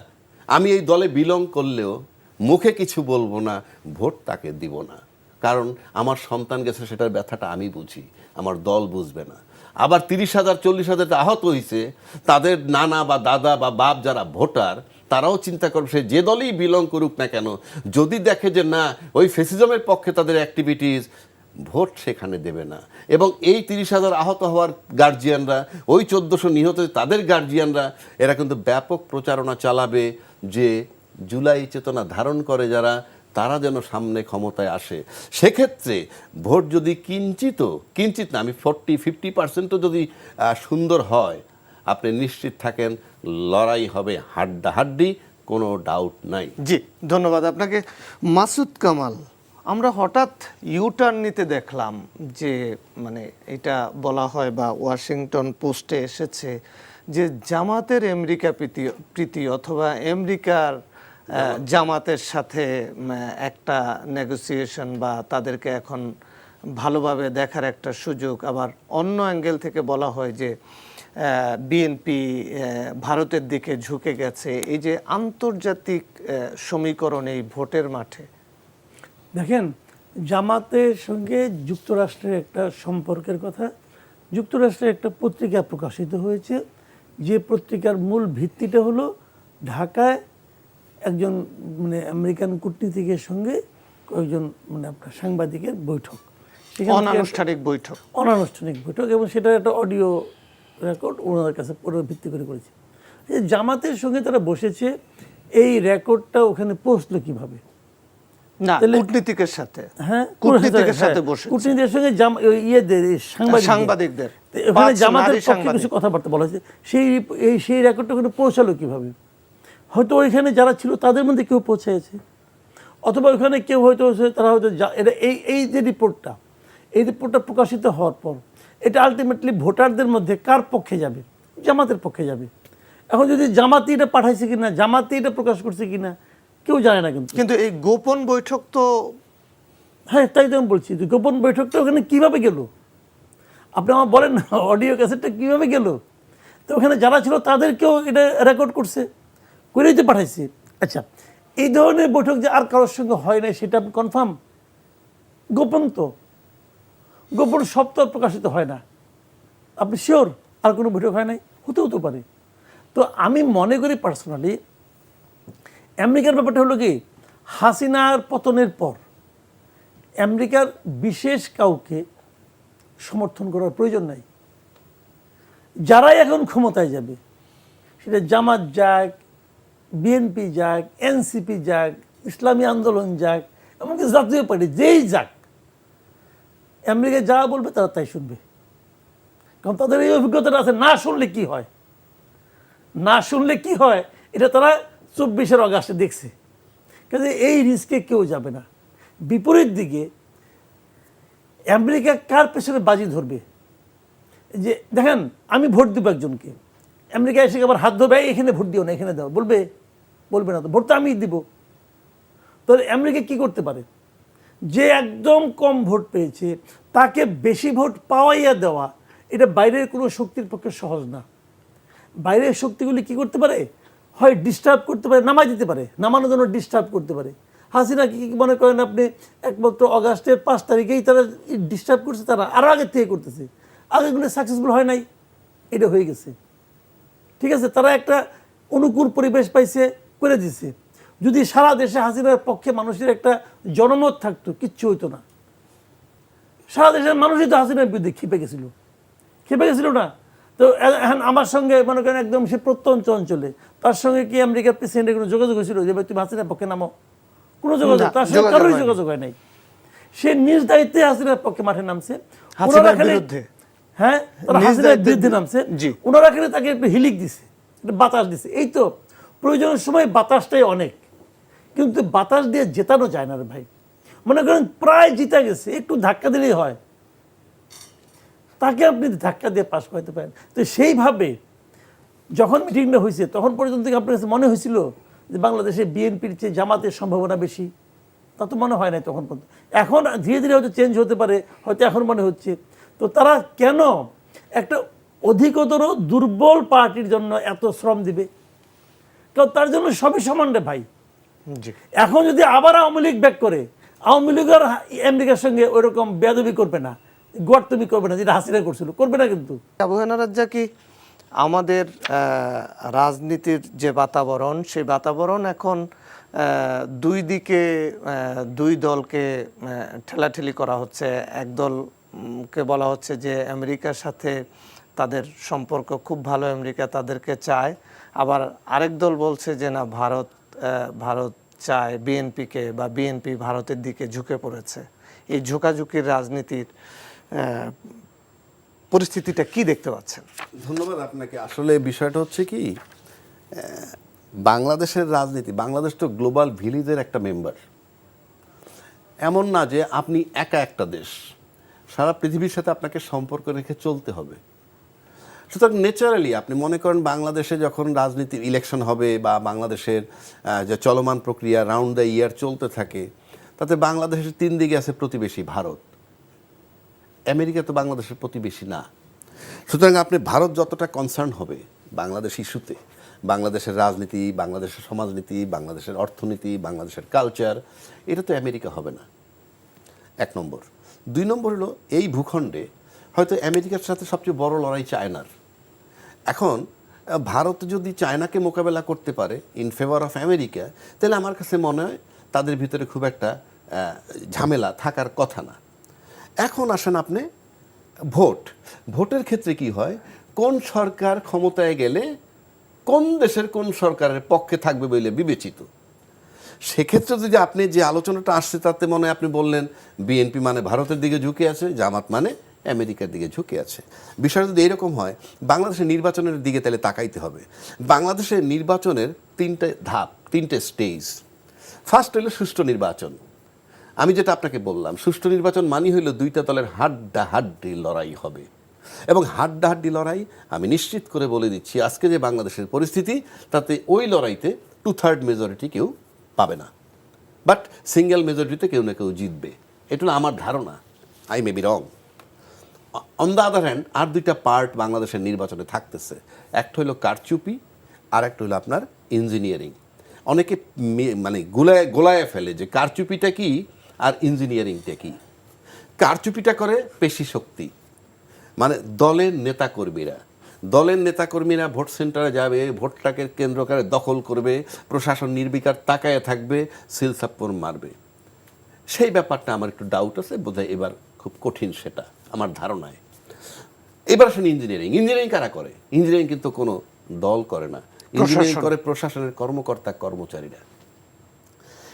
আমি এই দলে বিলং করলেও মুখে কিছু বলবো না, ভোট তাকে দিব না। কারণ আমার সন্তান গেছে, সেটার ব্যথাটা আমি বুঝি, আমার দল বুঝবে না। আবার 30,000 40,000 আহত হয়েছে, তাদের নানা বা দাদা বা বাপ যারা ভোটার, তারাও চিন্তা করবে সে যে দলেই বিলং করুক না কেন, যদি দেখে যে না ওই ফ্যাসিজমের পক্ষে তাদের অ্যাক্টিভিটিস, ভোট সেখানে দেবে না। এবং এই 30,000 আহত হওয়ার গার্জিয়ানরা, ওই 1400 নিহত তাদের গার্জিয়ানরা, এরা কিন্তু ব্যাপক প্রচারণা চালাবে যে জুলাই চেতনা ধারণ করে যারা, তারা যেন সামনে ক্ষমতায় আসে। সেক্ষেত্রে ভোট যদি কিঞ্চিত না, আমি 40-50% যদি সুন্দর হয়, আপনি নিশ্চিত থাকেন লড়াই হবে হাড্ডাহাড্ডি, কোনো ডাউট নাই। জি, ধন্যবাদ আপনাকে। মাসুদ কামাল, আমরা হঠাৎ ইউটার্ন নিতে দেখলাম যে মানে এটা বলা হয় বা ওয়াশিংটন পোস্টে এসেছে যে জামাতের আমেরিকা প্রীতি অথবা আমেরিকার জামাতের সাথে একটা নেগোসিয়েশন বা তাদেরকে এখন ভালোভাবে দেখার একটা সুযোগ। আবার অন্য অ্যাঙ্গেল থেকে বলা হয় যে বিএনপি ভারতের দিকে ঝুঁকে গেছে। এই যে আন্তর্জাতিক সমীকরণ এই ভোটের মাঠে, দেখেন, জামাতের সঙ্গে যুক্তরাষ্ট্রের একটা সম্পর্কের কথা, যুক্তরাষ্ট্রের একটা পত্রিকা প্রকাশিত হয়েছে, যে পত্রিকার মূল ভিত্তিটা হলো ঢাকায় একজন মানে আমেরিকান কূটনীতিকের সঙ্গে কয়েকজন মানে আপনার সাংবাদিকের বৈঠক, অনানুষ্ঠানিক বৈঠক, এবং সেটা একটা অডিও রেকর্ড ওনাদের কাছে পুরো ভিত্তি করে করেছে। জামাতের সঙ্গে তারা বসেছে, এই রেকর্ডটা ওখানে পৌঁছলো কিভাবে? না, কূটনীতিকের সাথে, হ্যাঁ, কূটনীতিকের সাথে বসে, কূটনীতিকের সঙ্গে সাংবাদিকদের ওখানে জামাতের পক্ষে কিছু কথাবার্তা বলা হয়েছে। সেই রেকর্ডটা ওখানে পৌঁছালো কিভাবে? হয়তো ওইখানে যারা ছিল তাদের মধ্যে কেউ পৌঁছেছে, অথবা ওইখানে কেউ হয়তো তারা হয়তো এটা এই যে রিপোর্টটা, এই রিপোর্টটা প্রকাশিত হওয়ার পর এটা আলটিমেটলি ভোটারদের মধ্যে কার পক্ষে যাবে? জামাতের পক্ষে যাবে। এখন যদি জামাতি এটা পাঠাইছে কিনা, জামাতি এটা প্রকাশ করছে কিনা কেউ জানে না। কিন্তু এই গোপন বৈঠক তো, হ্যাঁ, তাই তো আমি বলছি, গোপন বৈঠকটা ওখানে কিভাবে গেল? আপনি আমার বলেন না, অডিও ক্যাসেটটা কিভাবে গেল? তো ওখানে যারা ছিল তাদেরকেও এটা রেকর্ড করেই তো পাঠাইছে। আচ্ছা, এই ধরনের বৈঠক যে আর কারোর সঙ্গে হয় নাই সেটা আপনি কনফার্ম? গোপন তো, গোপন সব তো প্রকাশিত হয় না। আপনি শিওর আর কোনো বৈঠক হয় নাই? হতে পারে। তো আমি মনে করি পার্সোনালি আমেরিকার ব্যাপারটা হলো কি, হাসিনার পতনের পর আমেরিকার বিশেষ কাউকে সমর্থন করার প্রয়োজন নাই। যারাই এখন ক্ষমতায় যাবে, সেটা জামাত যাক, বিএনপি যাক, এনসিপি যাক, ইসলামী আন্দোলন যাক, এমনকি জাতীয় পার্টি যেই যাক, আমেরিকা যা বলবে তারা তাই শুনবে। কারণ তাদের এই অভিজ্ঞতাটা আছে, না শুনলে কি হয় এটা তারা 24 আগস্টে দেখছে। কাজে এই রিস্কে কেউ যাবে না। বিপরীত দিকে আমেরিকা কার পেছনে বাজি ধরবে? যে দেখেন, আমি ভোট দিব একজনকে, আমেরিকা এসে আবার হাত ধরবে, এখানে ভোট দিও না, এখানে দাও, বলবে না তো, ভোট তো আমিই দিব। তো আমেরিকা কি করতে পারে? যে একদম কম ভোট পেয়েছে তাকে বেশি ভোট পাওয়াইয়া দেওয়া, এটা বাইরের কোনো শক্তির পক্ষে সহজ না। বাইরের শক্তিগুলি কি করতে পারে? হয় ডিস্টার্ব করতে পারে, নামাই দিতে পারে, নামানোর জন্য ডিস্টার্ব করতে পারে। হাসিনা কি মনে করেন আপনি, একমাত্র আগস্টের 5 তারিখেই তারা ডিস্টার্ব করছে, তারা আরও আগের থেকে করতেছে, আগেগুলো সাকসেসফুল হয় নাই, এটা হয়ে গেছে। ঠিক আছে, তারা একটা অনুকূল পরিবেশ পাইছে, করে দিছে। যদি সারা দেশে হাসিনার পক্ষে মানুষের একটা জনমত থাকতো, কিচ্ছু হইতো না। সারা দেশের মানুষই তো হাসিনার বিরুদ্ধে খেপে গেছিল না? তো এখন আমার সঙ্গে মনে করেন একদম সে প্রত্যন্ত অঞ্চলে, তার সঙ্গে কি আমেরিকার প্রেসিডেন্টের কোনো যোগাযোগ হয়েছিল যে ভাই তুমি হাসিনার পক্ষে নামো? কোনো যোগাযোগ, তার সঙ্গে কারোই যোগাযোগ হয় নাই। সে নিজ দায়িত্বে হাসিনার পক্ষে মাঠে নামছে। হাসিনার ওনারা খালি- বিরুদ্ধে। হ্যাঁ, তারা নিজ হাসিনার দায়িত্বে- বিরুদ্ধে নামছে। জি। ওনারা এখানে তাকে একটু হিলিক দিছে, একটু বাতাস দিছে। এই তো প্রয়োজনের সময় বাতাসটাই অনেক, কিন্তু বাতাস দিয়ে জেতানো যায় না রে ভাই। মনে করেন প্রায় জিতা গেছে, একটু ধাক্কা দিলেই হয়, তাকে আপনি ধাক্কা দিয়ে পাশ করাতে পারেন। তো সেইভাবে যখন মিটিংটা হয়েছে তখন পর্যন্ত কি আপনার কাছে মনে হয়েছিল যে বাংলাদেশে বিএনপির চেয়ে জামাতের সম্ভাবনা বেশি? তা তো মনে হয় নাই তখন পর্যন্ত। এখন ধীরে ধীরে হয়তো চেঞ্জ হতে পারে, হয়তো এখন মনে হচ্ছে। তো তারা কেন একটা অধিকতর দুর্বল পার্টির জন্য এত শ্রম দিবে? কারণ তার জন্য সবই সমান রে ভাই। জি। এখন যদি আবার আওয়ামী লীগ ব্যাক করে, আওয়ামী লীগ আর আমেরিকার সঙ্গে ওইরকম বেয়াদবি করবে না, গোয়ার্তমি করবে না, যেটা হাসিনা করছিল, করবে না কিন্তু। আবু হেনা রাজ্জাক, আমাদের রাজনীতির যে বাতাবরণ, সেই বাতাবরণ এখন দুই দিকে দুই দলকে ঠেলাঠেলি করা হচ্ছে। এক দলকে বলা হচ্ছে যে আমেরিকার সাথে তাদের সম্পর্ক খুব ভালো, আমেরিকা তাদেরকে চায়। আবার আরেক দল বলছে যে না, ভারত চায় বিএনপিকে, বা বিএনপি ভারতের দিকে ঝুঁকে পড়েছে। এই ঝোঁকাঝুঁকির রাজনীতির পরিস্থিতিটা কি দেখতে পাচ্ছেন? ধন্যবাদ আপনাকে। আসলে বিষয়টা হচ্ছে কি, বাংলাদেশের রাজনীতি, বাংলাদেশ তো গ্লোবাল ভিলেজের একটা মেম্বার। এমন না যে আপনি একা একটা দেশ, সারা পৃথিবীর সাথে আপনাকে সম্পর্ক রেখে চলতে হবে। সুতরাং ন্যাচারালি আপনি মনে করেন বাংলাদেশে যখন রাজনীতির ইলেকশন হবে বা বাংলাদেশের যে চলমান প্রক্রিয়া রাউন্ড দ্য ইয়ার চলতে থাকে, তাতে বাংলাদেশের তিন দিকে আছে প্রতিবেশী ভারত। আমেরিকা তো বাংলাদেশের প্রতিবেশী না। সুতরাং আপনি ভারত যতটা কনসার্ন হবে বাংলাদেশ ইস্যুতে, বাংলাদেশের রাজনীতি, বাংলাদেশের সমাজনীতি, বাংলাদেশের অর্থনীতি, বাংলাদেশের কালচার, এটা তো আমেরিকা হবে না, এক নম্বর। দুই নম্বর হলো এই ভূখণ্ডে হয়তো আমেরিকার সাথে সবচেয়ে বড় লড়াই চায়নার। এখন ভারত যদি চায়নাকে মোকাবেলা করতে পারে ইন ফেভার অফ আমেরিকা, তাহলে আমার কাছে মনে হয় তাদের ভিতরে খুব একটা ঝামেলা থাকার কথা না। এখন আসেন আপনি ভোটের ক্ষেত্রে কি হয়, কোন সরকার ক্ষমতায় গেলে কোন দেশের কোন সরকারের পক্ষে থাকবে বলে বিবেচিত। সেক্ষেত্রে যদি আপনি যে আলোচনাটা আসছে তাতে মনে হয় আপনি বললেন বিএনপি মানে ভারতের দিকে ঝুঁকে আছে, জামাত মানে আমেরিকার দিকে ঝুঁকে আছে। বিষয়টা যদি এরকম হয়, বাংলাদেশের নির্বাচনের দিকে তাহলে তাকাইতে হবে। বাংলাদেশের নির্বাচনের তিনটে ধাপ, তিনটে স্টেজ। ফার্স্ট হইল সুষ্ঠু নির্বাচন। আমি যেটা আপনাকে বললাম, সুষ্ঠু নির্বাচন মানি হইল দুইটা দলের হাড্ডাহাড্ডি লড়াই হবে। এবং হাড্ডাহাড্ডি লড়াই আমি নিশ্চিত করে বলে দিচ্ছি, আজকে যে বাংলাদেশের পরিস্থিতি, তাতে ওই লড়াইতে 2/3 মেজরিটি কেউ পাবে না, বাট সিঙ্গেল মেজরিটিতে কেউ না কেউ জিতবে। এটা হলো আমার ধারণা, I may be wrong. On the other hand আর দুইটা পার্ট বাংলাদেশের নির্বাচনে থাকতেছে। একটা হলো কারচুপি, আর একটা হলো আপনার ইঞ্জিনিয়ারিং। অনেকে মানে গোলায় ফেলে যে কারচুপিটা কি আর ইঞ্জিনিয়ারিংটা কি। কারচুপিটা করে পেশি শক্তি, মানে দলের নেতাকর্মীরা ভোট সেন্টারে যাবে, ভোটটাকে কেন্দ্র করে দখল করবে, প্রশাসন নির্বিকার তাকায় থাকবে, সিল সাপ্পর মারবে। সেই ব্যাপারটা আমার একটু ডাউট আছে, বোধহয় এবার খুব কঠিন, সেটা আমার ধারণায়। এবার আসেন ইঞ্জিনিয়ারিং কারা করে? ইঞ্জিনিয়ারিং কিন্তু কোনো দল করে না, ইঞ্জিনিয়ারিং করে প্রশাসনের কর্মকর্তা কর্মচারীরা।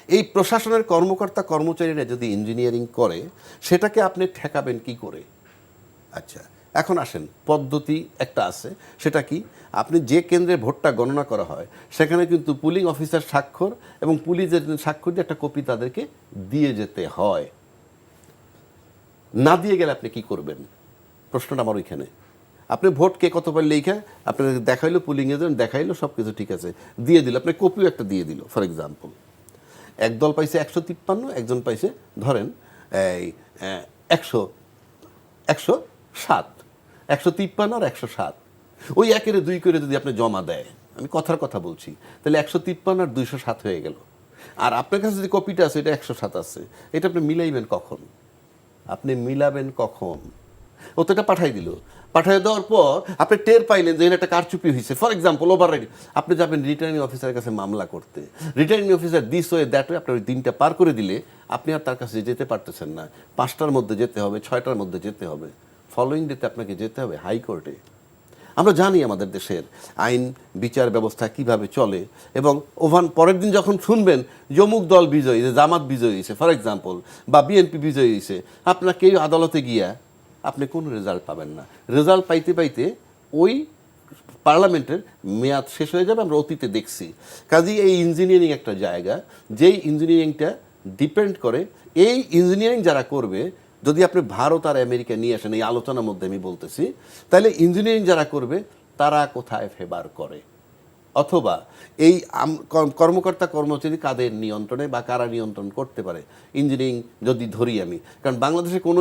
এই প্রশাসনের কর্মকর্তা কর্মচারীরা যদি ইঞ্জিনিয়ারিং করে, সেটাকে আপনি ঠেকাবেন কি করে? আচ্ছা, এখন আসেন, পদ্ধতি একটা আছে। সেটা কি, আপনি যে কেন্দ্রে ভোটটা গণনা করা হয় সেখানে কিন্তু পুলিং অফিসার স্বাক্ষর এবং পুলিশের স্বাক্ষর দিয়ে একটা কপি তাদেরকে দিয়ে যেতে হয়। না দিয়ে গেলে আপনি কি করবেন? প্রশ্নটা আমার ওইখানে। আপনি ভোট কে কতবার লেখা আপনাকে দেখাইলো, পুলিং এজেন্ট দেখাইলো, সব কিছু ঠিক আছে, দিয়ে দিল, আপনি কপিও একটা দিয়ে দিল। ফর এক্সাম্পল, এক দল পাইছে 153, একজন পাইছে ধরেন এই 107, 153 আর 107, ওই একের 2 করে যদি আপনি জমা দেয়, আমি কথার কথা বলছি, তাহলে 153 আর 207 হয়ে গেল। আর আপনার কাছে যে কপিটা আছে এটা 107 আছে, এটা আপনি মিলাইবেন কখন? ও তো এটা পাঠাই দিল, পাঠিয়ে দেওয়ার পর আপনি টের পাইলেন যে একটা কারচুপি হয়েছে, ফর এক্সাম্পল ওভাররাইডিং। আপনি যাবেন রিটার্নিং অফিসারের কাছে মামলা করতে, returning officer this way that way আপনার ওই দিনটা পার করে দিলে আপনি আর তার কাছে যেতে পারতেছেন না। 5টার মধ্যে যেতে হবে, 6টার মধ্যে যেতে হবে, ফলোয়িং ডেতে আপনাকে যেতে হবে হাইকোর্টে। আমরা জানি আমাদের দেশের আইন বিচার ব্যবস্থা কিভাবে চলে, এবং পরের দিন যখন শুনবেন অমুক দল বিজয়ী, যে জামাত বিজয়ী হয়েছে ফর এক্সাম্পল, বা বিএনপি বিজয়ী হয়েছে, আপনার কেউ আদালতে গিয়া আপনি কোনো রেজাল্ট পাবেন না। রেজাল্ট পাইতে পাইতে ওই পার্লামেন্টের মেয়াদ শেষ হয়ে যাবে, আমরা অতীতে দেখছি। কাজেই এই ইঞ্জিনিয়ারিং একটা জায়গা, যেই ইঞ্জিনিয়ারিংটা ডিপেন্ড করে, এই ইঞ্জিনিয়ারিং যারা করবে, যদি আপনি ভারত আর আমেরিকা নিয়ে আসেন এই আলোচনার মধ্যে আমি বলতেছি, তাহলে ইঞ্জিনিয়ারিং যারা করবে তারা কোথায় ফেভার করে, অথবা এই কর্মকর্তা কর্মচারী কাদের নিয়ন্ত্রণে বা কারা নিয়ন্ত্রণ করতে পারে ইঞ্জিনিয়ারিং যদি ধরি আমি। কারণ বাংলাদেশে কোনো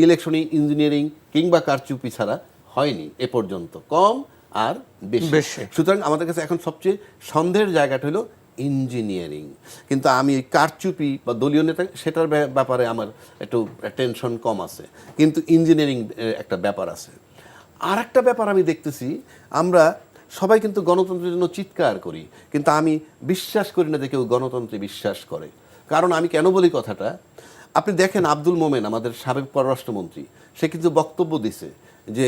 ইলেকশনই ইঞ্জিনিয়ারিং কিংবা কারচুপি ছাড়া হয়নি এ পর্যন্ত, কম আর বেশি। সুতরাং আমাদের কাছে এখন সবচেয়ে সন্দেহের জায়গাটা হলো ইঞ্জিনিয়ারিং। কিন্তু আমি কারচুপি বা দলীয় নেতা সেটার ব্যাপারে আমার একটু টেনশন কম আছে, কিন্তু ইঞ্জিনিয়ারিং একটা ব্যাপার আছে। আর একটা ব্যাপার আমি দেখতেছি, আমরা সবাই কিন্তু গণতন্ত্রের জন্য চিৎকার করি, কিন্তু আমি বিশ্বাস করি না যে কেউ গণতন্ত্রে বিশ্বাস করে। কারণ আমি কেন বলি কথাটা, আপনি দেখেন আব্দুল মোমেন আমাদের সাবেক পররাষ্ট্রমন্ত্রী, সে কিন্তু বক্তব্য দিছে যে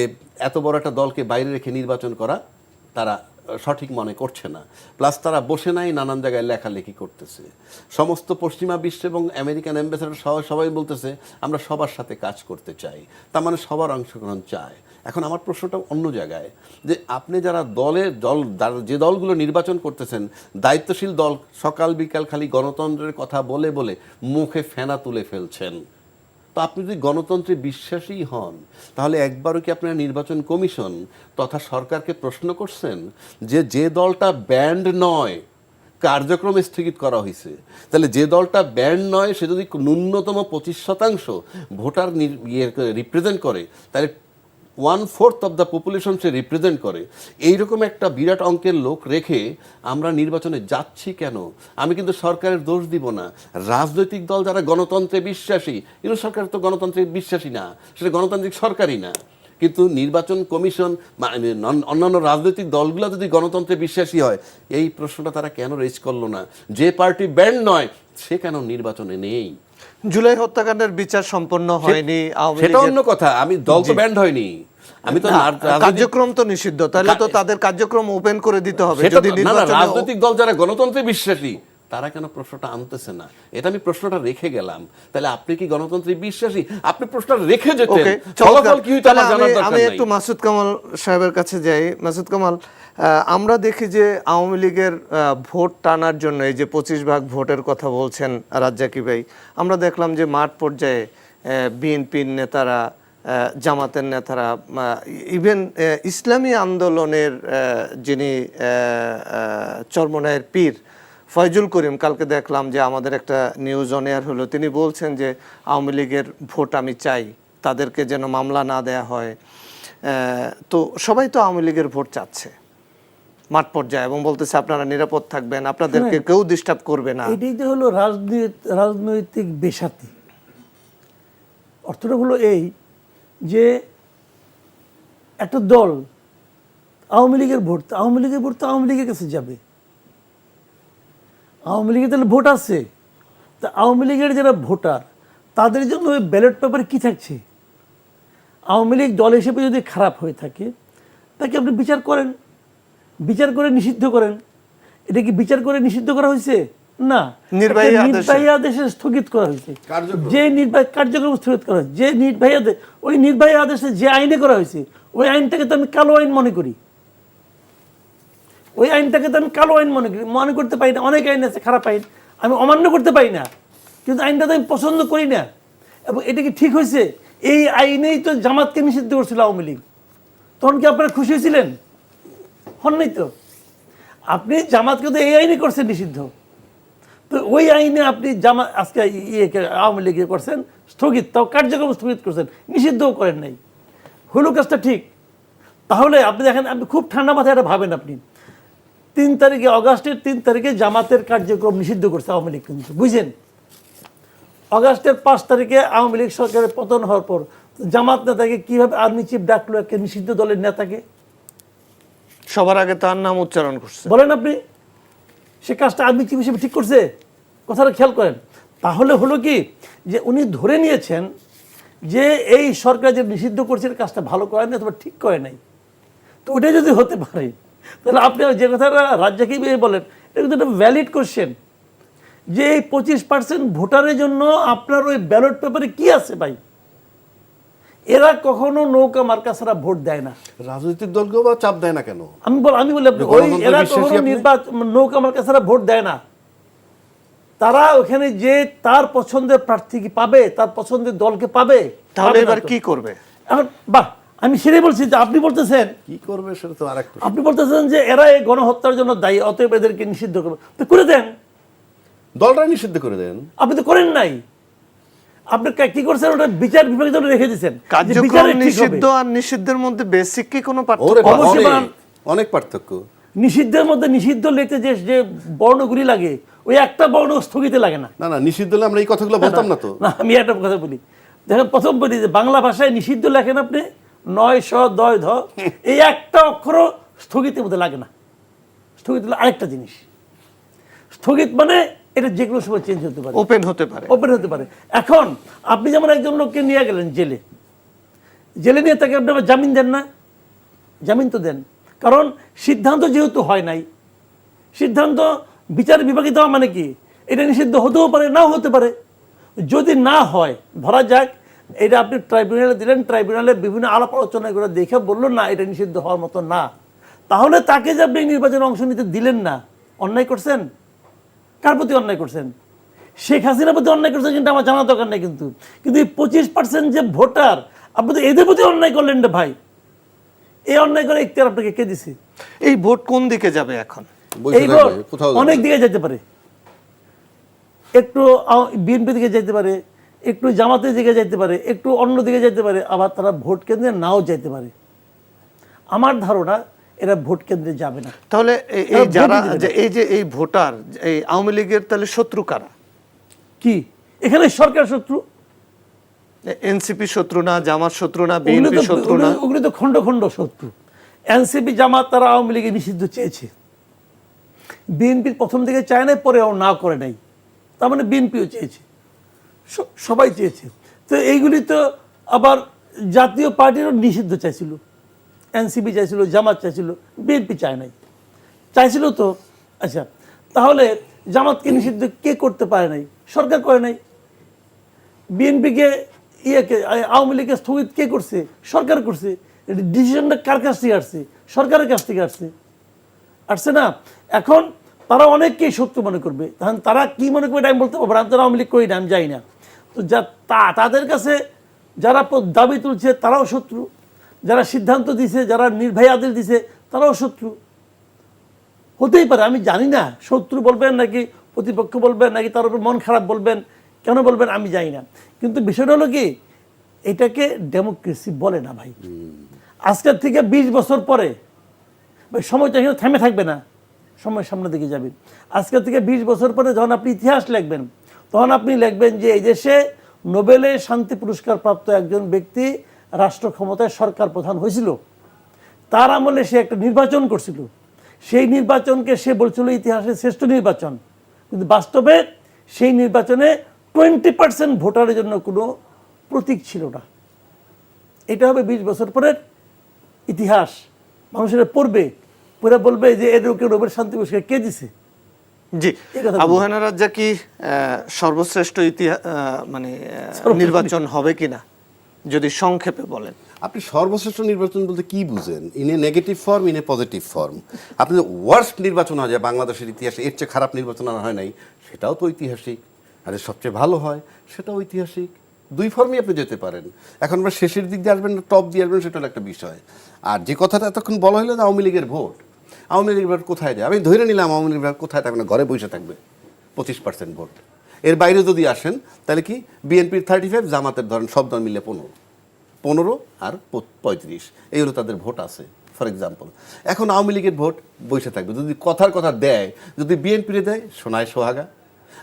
এত বড় একটা দলকে বাইরে রেখে নির্বাচন করা তারা সঠিক মনে করছে না। প্লাস তারা বসে নাই, নানান জায়গায় লেখালেখি করতেছে। সমস্ত পশ্চিমা বিশ্ব এবং আমেরিকান অ্যাম্বাসেডর সবাই বলতেছে আমরা সবার সাথে কাজ করতে চাই, তার মানে সবার অংশগ্রহণ চায়। এখন আমার প্রশ্নটা অন্য জায়গায়, যে আপনি যারা যে দলগুলো নির্বাচন করতেছেন, দায়িত্বশীল দল, সকাল বিকাল খালি গণতন্ত্রের কথা বলে বলে মুখে ফেনা তুলে ফেলছেন। তো আপনি যদি গণতন্ত্রে বিশ্বাসী হন, তাহলে একবারও কি আপনারা নির্বাচন কমিশন তথা সরকারকে প্রশ্ন করছেন যে দলটা ব্যান্ড নয় কার্যক্রম স্থগিত করা হয়েছে, তাহলে যে দলটা ব্যান্ড নয় সে যদি ন্যূনতম 25% ভোটার রিপ্রেজেন্ট করে, তাহলে 1/4 of the population say represent করে, এইরকম একটা বিরাট অঙ্কের লোক রেখে আমরা নির্বাচনে যাচ্ছি কেন? আমি কিন্তু সরকারের দোষ দিব না। রাজনৈতিক দল যারা গণতন্ত্রে বিশ্বাসী, কিন্তু সরকার তো গণতন্ত্রে বিশ্বাসী না, সেটা গণতান্ত্রিক সরকারই না। কিন্তু নির্বাচন কমিশন অন্যান্য রাজনৈতিক দলগুলো যদি গণতন্ত্রে বিশ্বাসী হয়, এই প্রশ্নটা তারা কেন রেজ করলো না? যে পার্টি ব্যান্ড নয় সে কেন নির্বাচনে নেই? জুলাই হত্যাকাণ্ডের বিচার সম্পন্ন হয়নি, সেটা অন্য কথা। আমি দল তো ব্যান্ড হয়নি, আমি তো কার্যক্রম তো নিষিদ্ধ, তাহলে তো তাদের কার্যক্রম ওপেন করে দিতে হবে। যদি রাজনৈতিক দল যারা গণতন্ত্রে বিশ্বাসী তারা কেন প্রশ্নটা আনতেছে না? এটা আমি প্রশ্নটা রেখে গেলাম। তাহলে আপনি কি গণতন্ত্রে বিশ্বাসী? আপনি প্রশ্নটা রেখে যেতেন, ফলাফল কি হইতো আমার জানার দরকার আমি নাই। একটু মাসুদ কামাল সাহেবের কাছে যাই। মাসুদ কামাল, আমরা দেখি যে আওয়ামী লীগের ভোট টানার জন্য এই যে 25 ভাগ ভোটের কথা বলছেন রাজ্জাকি ভাই, আমরা দেখলাম যে মাঠ পর্যায়ে বিএনপির নেতারা, জামাতের নেতারা, ইভেন ইসলামী আন্দোলনের যিনি চরমনায়ের পীর ফয়জুল করিম, কালকে দেখলাম যে আমাদের একটা নিউজ অন এয়ার হলো, তিনি বলছেন যে আওয়ামী লীগের ভোট আমি চাই, তাদেরকে যেন মামলা না দেয়া হয়। তো সবাই তো আওয়ামী লীগের ভোট চাচ্ছে মাঠ পর্যায়ে, এবং বলতেছে আপনারা নিরাপদ থাকবেন, আপনাদেরকে কেউ ডিস্টার্ব করবে না। এটাই তো হলো রাজনৈতিক বেসাতি। অর্থটা হলো এই যে একটা দল আওয়ামী লীগের ভোট তো আওয়ামী লীগের কাছে যাবে। আওয়ামী লীগের তাহলে ভোট আছে, তা আওয়ামী লীগের যারা ভোটার তাদের জন্য ওই ব্যালট পেপারে কী থাকছে? আওয়ামী লীগ দল হিসেবে যদি খারাপ হয়ে থাকে তাকে আপনি বিচার করেন, বিচার করে নিষিদ্ধ করেন। এটা কি বিচার করে নিষিদ্ধ করা হয়েছে? না, নির্বাহী আদেশে স্থগিত করা হয়েছে। যে নির্বাহী কার্যক্রম স্থগিত করা হয়েছে, যে নির্বাহী আদেশ, ওই নির্বাহী আদেশে যে আইনে করা হয়েছে, ওই আইনটাকে তো আমি কালো আইন মনে করি। ওই আইনটাকে তো আমি কালো আইন মনে করতে পারি না। অনেক আইন আছে খারাপ আইন, আমি অমান্য করতে পারি না, কিন্তু আইনটা তো আমি পছন্দ করি না। এবং এটা কি ঠিক হয়েছে? এই আইনেই তো জামাতকে নিষিদ্ধ করছিল আওয়ামী লীগ। তখন কি আপনারা খুশি হয়েছিলেন? হন নাই তো। আপনি জামাতকে তো এই আইনে করছেন নিষিদ্ধ, তো ওই আইনে আপনি আজকে আওয়ামী লীগে করছেন স্থগিত, তাও কার্যক্রম স্থগিত করছেন, নিষিদ্ধও করেন নাই। হলো কাজটা ঠিক? তাহলে আপনি দেখেন, আপনি খুব ঠান্ডা মাথায় এটা ভাবেন, আপনি 3 তারিখে, অগাস্টের 3 তারিখে জামাতের কার্যক্রম নিষিদ্ধ করছে আওয়ামী লীগ, কিন্তু বুঝছেন? অগাস্টের 5 তারিখে আওয়ামী লীগ সরকারের পতন হওয়ার পর জামাত নেতাকে কিভাবে আর্মি চিফ ডাকলো একটা নিষিদ্ধ দলের নেতাকে? সবার আগে তার নাম উচ্চারণ করছে। বলেন আপনি, সে কাজটা আর্মি চিফ হিসেবে ঠিক করছে? কথাটা খেয়াল করেন। তাহলে হলো কি যে উনি ধরে নিয়েছেন যে এই সরকার যে নিষিদ্ধ করছে কাজটা ভালো করে নাই অথবা ঠিক করে নাই। তো ওটাই যদি হতে পারে, তাহলে আপনি যে কথাটা রাজ্জাকি বলেন, এটা কিন্তু একটা ভ্যালিড কোশ্চেন, যে এই 25% ভোটারের জন্য আপনার ওই ব্যালট পেপারে কি আছে ভাই? এরা কখনো নৌকা মার্কা ছাড়া ভোট দেয় না। রাজনৈতিক দলকেও বা চাপ দেয় না কেন? আমি বলি আপনি, ওই গণতন্ত্রে এরা বিশ্বাসী কখনো আপনি? নৌকা মার্কা ছাড়া ভোট দেয় না। তারা ওখানে যে তার পছন্দের প্রার্থী কি পাবে, তার পছন্দের দলকে পাবে। তাহলে পাবে না এবার তো। কি করবে? এখন বাহ, আমি সেটাই বলছি যে আপনি বলতেছেন, কি করবে সেটা তো আরেকটু। আপনি বলতেছেন যে এরা এই গণহত্যার জন্য দায়ী, অতএব এদেরকে নিষিদ্ধ করবে। তো করে দেন, দলটা নিষিদ্ধ করে দেন। আপনি তো করেন নাই। আপনি কি করছেন, ওটা বিচার বিভাগের জন্য রেখে দিচ্ছেন। কার্যক্রম নিষিদ্ধ আর নিষিদ্ধের মধ্যে বেসিক কি কোনো ওরে পার্থক্য? বাবা, অবশ্যই অনেক- বানান। অনেক পার্থক্য। নিষিদ্ধের মধ্যে নিষিদ্ধ লিখতে যে বর্ণগুলি লাগে, ওই একটা বর্ণ স্থগিতে লাগে না। না না, নিষিদ্ধ হলে আমরা এই কথাগুলো বলতাম না তো। না, আমি একটা কথা বলি, দেখেন প্রথম বলি যে বাংলা ভাষায় নিষিদ্ধ লেখেন আপনি ৯ শ ১০ ধ, এই একটা অক্ষর স্থগিতের মধ্যে লাগে না। স্থগিত হলো আরেকটা জিনিস। স্থগিত মানে এটা যে কোনো সময় চেঞ্জ হতে পারে, ওপেন হতে পারে। ওপেন হতে পারে। এখন আপনি যেমন একজন লোককে নিয়ে গেলেন জেলে, জেলে নিয়ে তাকে আপনি আবার জামিন দেন না? জামিন তো দেন, কারণ সিদ্ধান্ত যেহেতু হয় নাই। সিদ্ধান্ত বিচার বিভাগে দেওয়া মানে কি, এটা নিষিদ্ধ হতেও পারে, নাও হতে পারে। যদি না হয়, ধরা যাক এটা আপনি ট্রাইব্যুনালে দিলেন, ট্রাইব্যুনালে বিভিন্ন আলাপ আলোচনা করে দেখে বললো না এটা নিষিদ্ধ হওয়ার মতো না, তাহলে তাকে যে আপনি নির্বাচনে অংশ নিতে দিলেন না, অন্যায় করছেন। কার প্রতি অন্যায় করছেন? শেখ হাসিনার প্রতি অন্যায় করছেন, কিন্তু আমার জানার দরকার নেই। কিন্তু কিন্তু এই 25% যে ভোটার, আপনি তো এদের প্রতি অন্যায় করলেন রে ভাই। এই অন্যায় করে ইখতিয়ার আপনাকে কে দিছে? এই ভোট কোন দিকে যাবে এখন? বসে এই থাকবে, ভোট কোথাও যাবে অনেক না। দিকে যেতে পারে। একটু বিএনপি দিকে যেতে পারে, একটু জামাতের দিকে যেতে পারে, একটু অন্য দিকে যেতে পারে, আবার তারা ভোট কেন্দ্রে নাও যেতে পারে। আমার ধারণা এরা ভোট কেন্দ্রে যাবে না। তাহলে এই ভোটই যারা দিবে না। এই ভোটার, এই আওয়ামী লীগের তাহলে শত্রু কারা? কি এখানে সরকার শত্রু? এনসিপি শত্রু না, জামাত শত্রু না, ওগুলো বিএনপি তো- শত্রু না? ওগুলো তো খণ্ড খণ্ড শত্রু। এনসিপি জামাত তারা আওয়ামী লীগে নিষিদ্ধ চেয়েছে, বিএনপি প্রথম দিকে চায় নাই, পরে না করে নাই। তার মানে বিএনপিও চেয়েছে, সবাই চেয়েছে। তো এইগুলি তো আবার জাতীয় পার্টিরও নিষিদ্ধ চাইছিল, এনসিপি চাইছিল, জামাত চাইছিল, বিএনপি চায় নাই। চাইছিল তো, আচ্ছা তাহলে জামাতকে নিষিদ্ধ কে করতে পারে নাই? সরকার করে নাই। বিএনপিকে আওয়ামী লীগকে স্থগিত কে করছে? সরকার করছে। ডিসিশনটা কার কাছ থেকে আসছে? সরকারের কাছ থেকে আসছে, আসছে না? এখন তারা অনেককেই শত্রু মনে করবে, তখন তারা কি মনে করবে আমি বলতে পারবো না, আমি তো আওয়ামী লীগ করি না, আমি যাই না। তো তাদের কাছে যারা দাবি তুলছে তারাও শত্রু, যারা সিদ্ধান্ত দিছে, যারা নির্ভয় আদেশ দিছে তারাও শত্রু। হতেই পারে, আমি জানি না শত্রু বলবেন নাকি প্রতিপক্ষ বলবেন নাকি তার উপর মন খারাপ বলবেন, কেন বলবেন আমি জানি না। কিন্তু বিষয়টা হলো কি, এটাকে ডেমোক্রেসি বলে না ভাই। আজকের থেকে 20 বছর পরে ভাই সময়টা কিন্তু থেমে থাকবে না, সময় সামনের দিকে যাবে। আজকের থেকে 20 বছর পরে যখন আপনি ইতিহাস লিখবেন, তখন আপনি লিখবেন যে এই দেশে নোবেলের শান্তি পুরস্কার প্রাপ্ত একজন ব্যক্তি রাষ্ট্র ক্ষমতায় সরকার প্রধান হয়েছিল, তার আমলে সে একটা নির্বাচন করছিল, সেই নির্বাচনকে সে বলছিল ইতিহাসের শ্রেষ্ঠ নির্বাচন, কিন্তু বাস্তবে সেই নির্বাচনে 20% ভোটারের জন্য কোনো প্রতীক ছিল না। এটা হবে 20 বছর পরের ইতিহাস। মানুষেরা পড়বে, পড়ে বলবে যে এর নোবেল শান্তি পুরস্কার কে দিছে। জি, এই কথা আবু বলবো। হায়না রাজ্জাক কি সর্বশ্রেষ্ঠ নির্বাচন হবে কিনা যদি সংক্ষেপে বলেন? আপনি সর্বশ্রেষ্ঠ নির্বাচন বলতে কি বুঝেন? In a negative form, in a positive form. আপনি ওয়ার্স্ট নির্বাচন হয় যায় বাংলাদেশের ইতিহাসে, এর চেয়ে খারাপ নির্বাচন আর হয় নাই, সেটাও তো ঐতিহাসিক। আর সবচেয়ে ভালো হয় সেটাও ঐতিহাসিক। দুই ফর্মই আপনি যেতে পারেন। এখন আমরা শেষের দিক দিয়ে আসবেন না টপ দিয়ে আসবেন, সেটা হলো একটা বিষয়। আর যে কথাটা এতক্ষণ বলা হলো যে আওয়ামী লীগের ভোট, আওয়ামী লীগের ভোট কোথায় যায়? আমি ধরে নিলাম আওয়ামী লীগের ভোট কোথায় থাকবে না, ঘরে বসে থাকবে 25% ভোট। এর বাইরে যদি আসেন তাহলে কি বিএনপির 35, জামাতের ধরেন সব দল মিলে 15 আর 35, এই হলো তাদের ভোট আছে ফর এক্সাম্পল। এখন আওয়ামী লীগের ভোট বসে থাকবে, যদি কথার কথা দেয়, যদি বিএনপিরে দেয় সোনায় সোহাগা,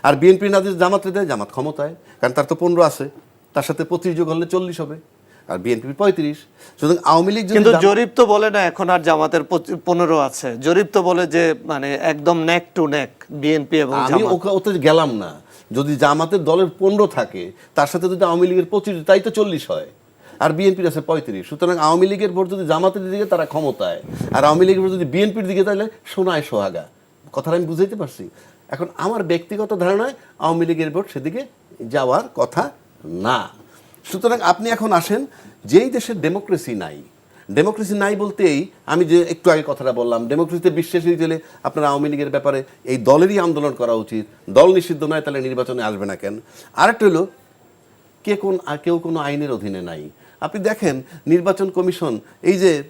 আর বিএনপি না যদি জামাতে দেয় জামাত ক্ষমতায়, কারণ তার তো 15 আছে, তার সাথে 25 যোগ হলে 40 হবে, আর বিএনপির 35। সুতরাং আওয়ামী লীগ কিন্তু জরিপ তো বলে না এখন আর জামাতের 15 আছে। জরিপ তো বলে যে মানে একদম নেক টু নেক বিএনপি এবং আমি জামাত। ওতে গেলাম না। যদি জামাতের দলের 15 থাকে, তার সাথে যদি আওয়ামী লীগের 25, তাই তো 40 হয়, আর বিএনপির আছে 35। সুতরাং আওয়ামী লীগের ভোট যদি জামাতের দিকে তারা ক্ষমতায়, আর আওয়ামী লীগের ভোট যদি বিএনপির দিকে, তাহলে সোনায় সোহাগা। কথাটা আমি বুঝাইতে পারছি? এখন আমার ব্যক্তিগত ধারণায় আওয়ামী লীগের ভোট সেদিকে যাওয়ার কথা না। সুতরাং আপনি এখন আসেন যেই দেশের ডেমোক্রেসি নাই বলতেই আমি যে একটু আগে কথাটা বললাম, ডেমোক্রেসিতে বিশ্বাসী হলে আপনার আওয়ামী লীগের ব্যাপারে এই দলেরই আন্দোলন করা উচিত। দল নিষিদ্ধ নয়, তাহলে নির্বাচনে আসবে না কেন? আরেকটা হলো কেউ কোনো আইনের অধীনে নাই। আপনি দেখেন নির্বাচন কমিশন এই যে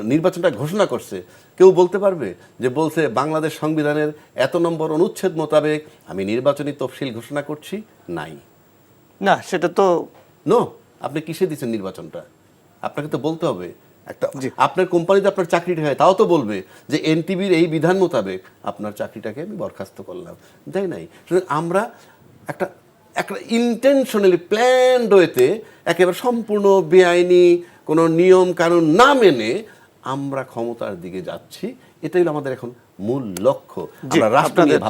নির্বাচনটা ঘোষণা করছে, কেউ বলতে পারবে যে বলছে বাংলাদেশ সংবিধানের এত নম্বর অনুচ্ছেদ মোতাবেক আমি নির্বাচনী তফসিল ঘোষণা করছি? নাই। না, সেটা তো নো, আপনি কিসে দিচ্ছেন নির্বাচনটা? আপনাকে তো বলতে হবে। একটা জি। আপনার কোম্পানিতে আপনার চাকরিটা হয়, তাও তো বলবে যে এনটিভির এই বিধান মোতাবেক আপনার চাকরিটাকে আমি বরখাস্ত করলাম। দেয় নাই। সুতরাং আমরা একটা একটা ইন্টেনশনালি প্ল্যান্ড ওয়েতে একেবারে সম্পূর্ণ বেআইনি কোনো নিয়ম কানুন না মেনে আমরা ক্ষমতার দিকে যাচ্ছি। এটাই হলো আমাদের এখন মূল লক্ষ্য। জি, আমরা রাষ্ট্র নিয়ে আপনাদের- ভাবতে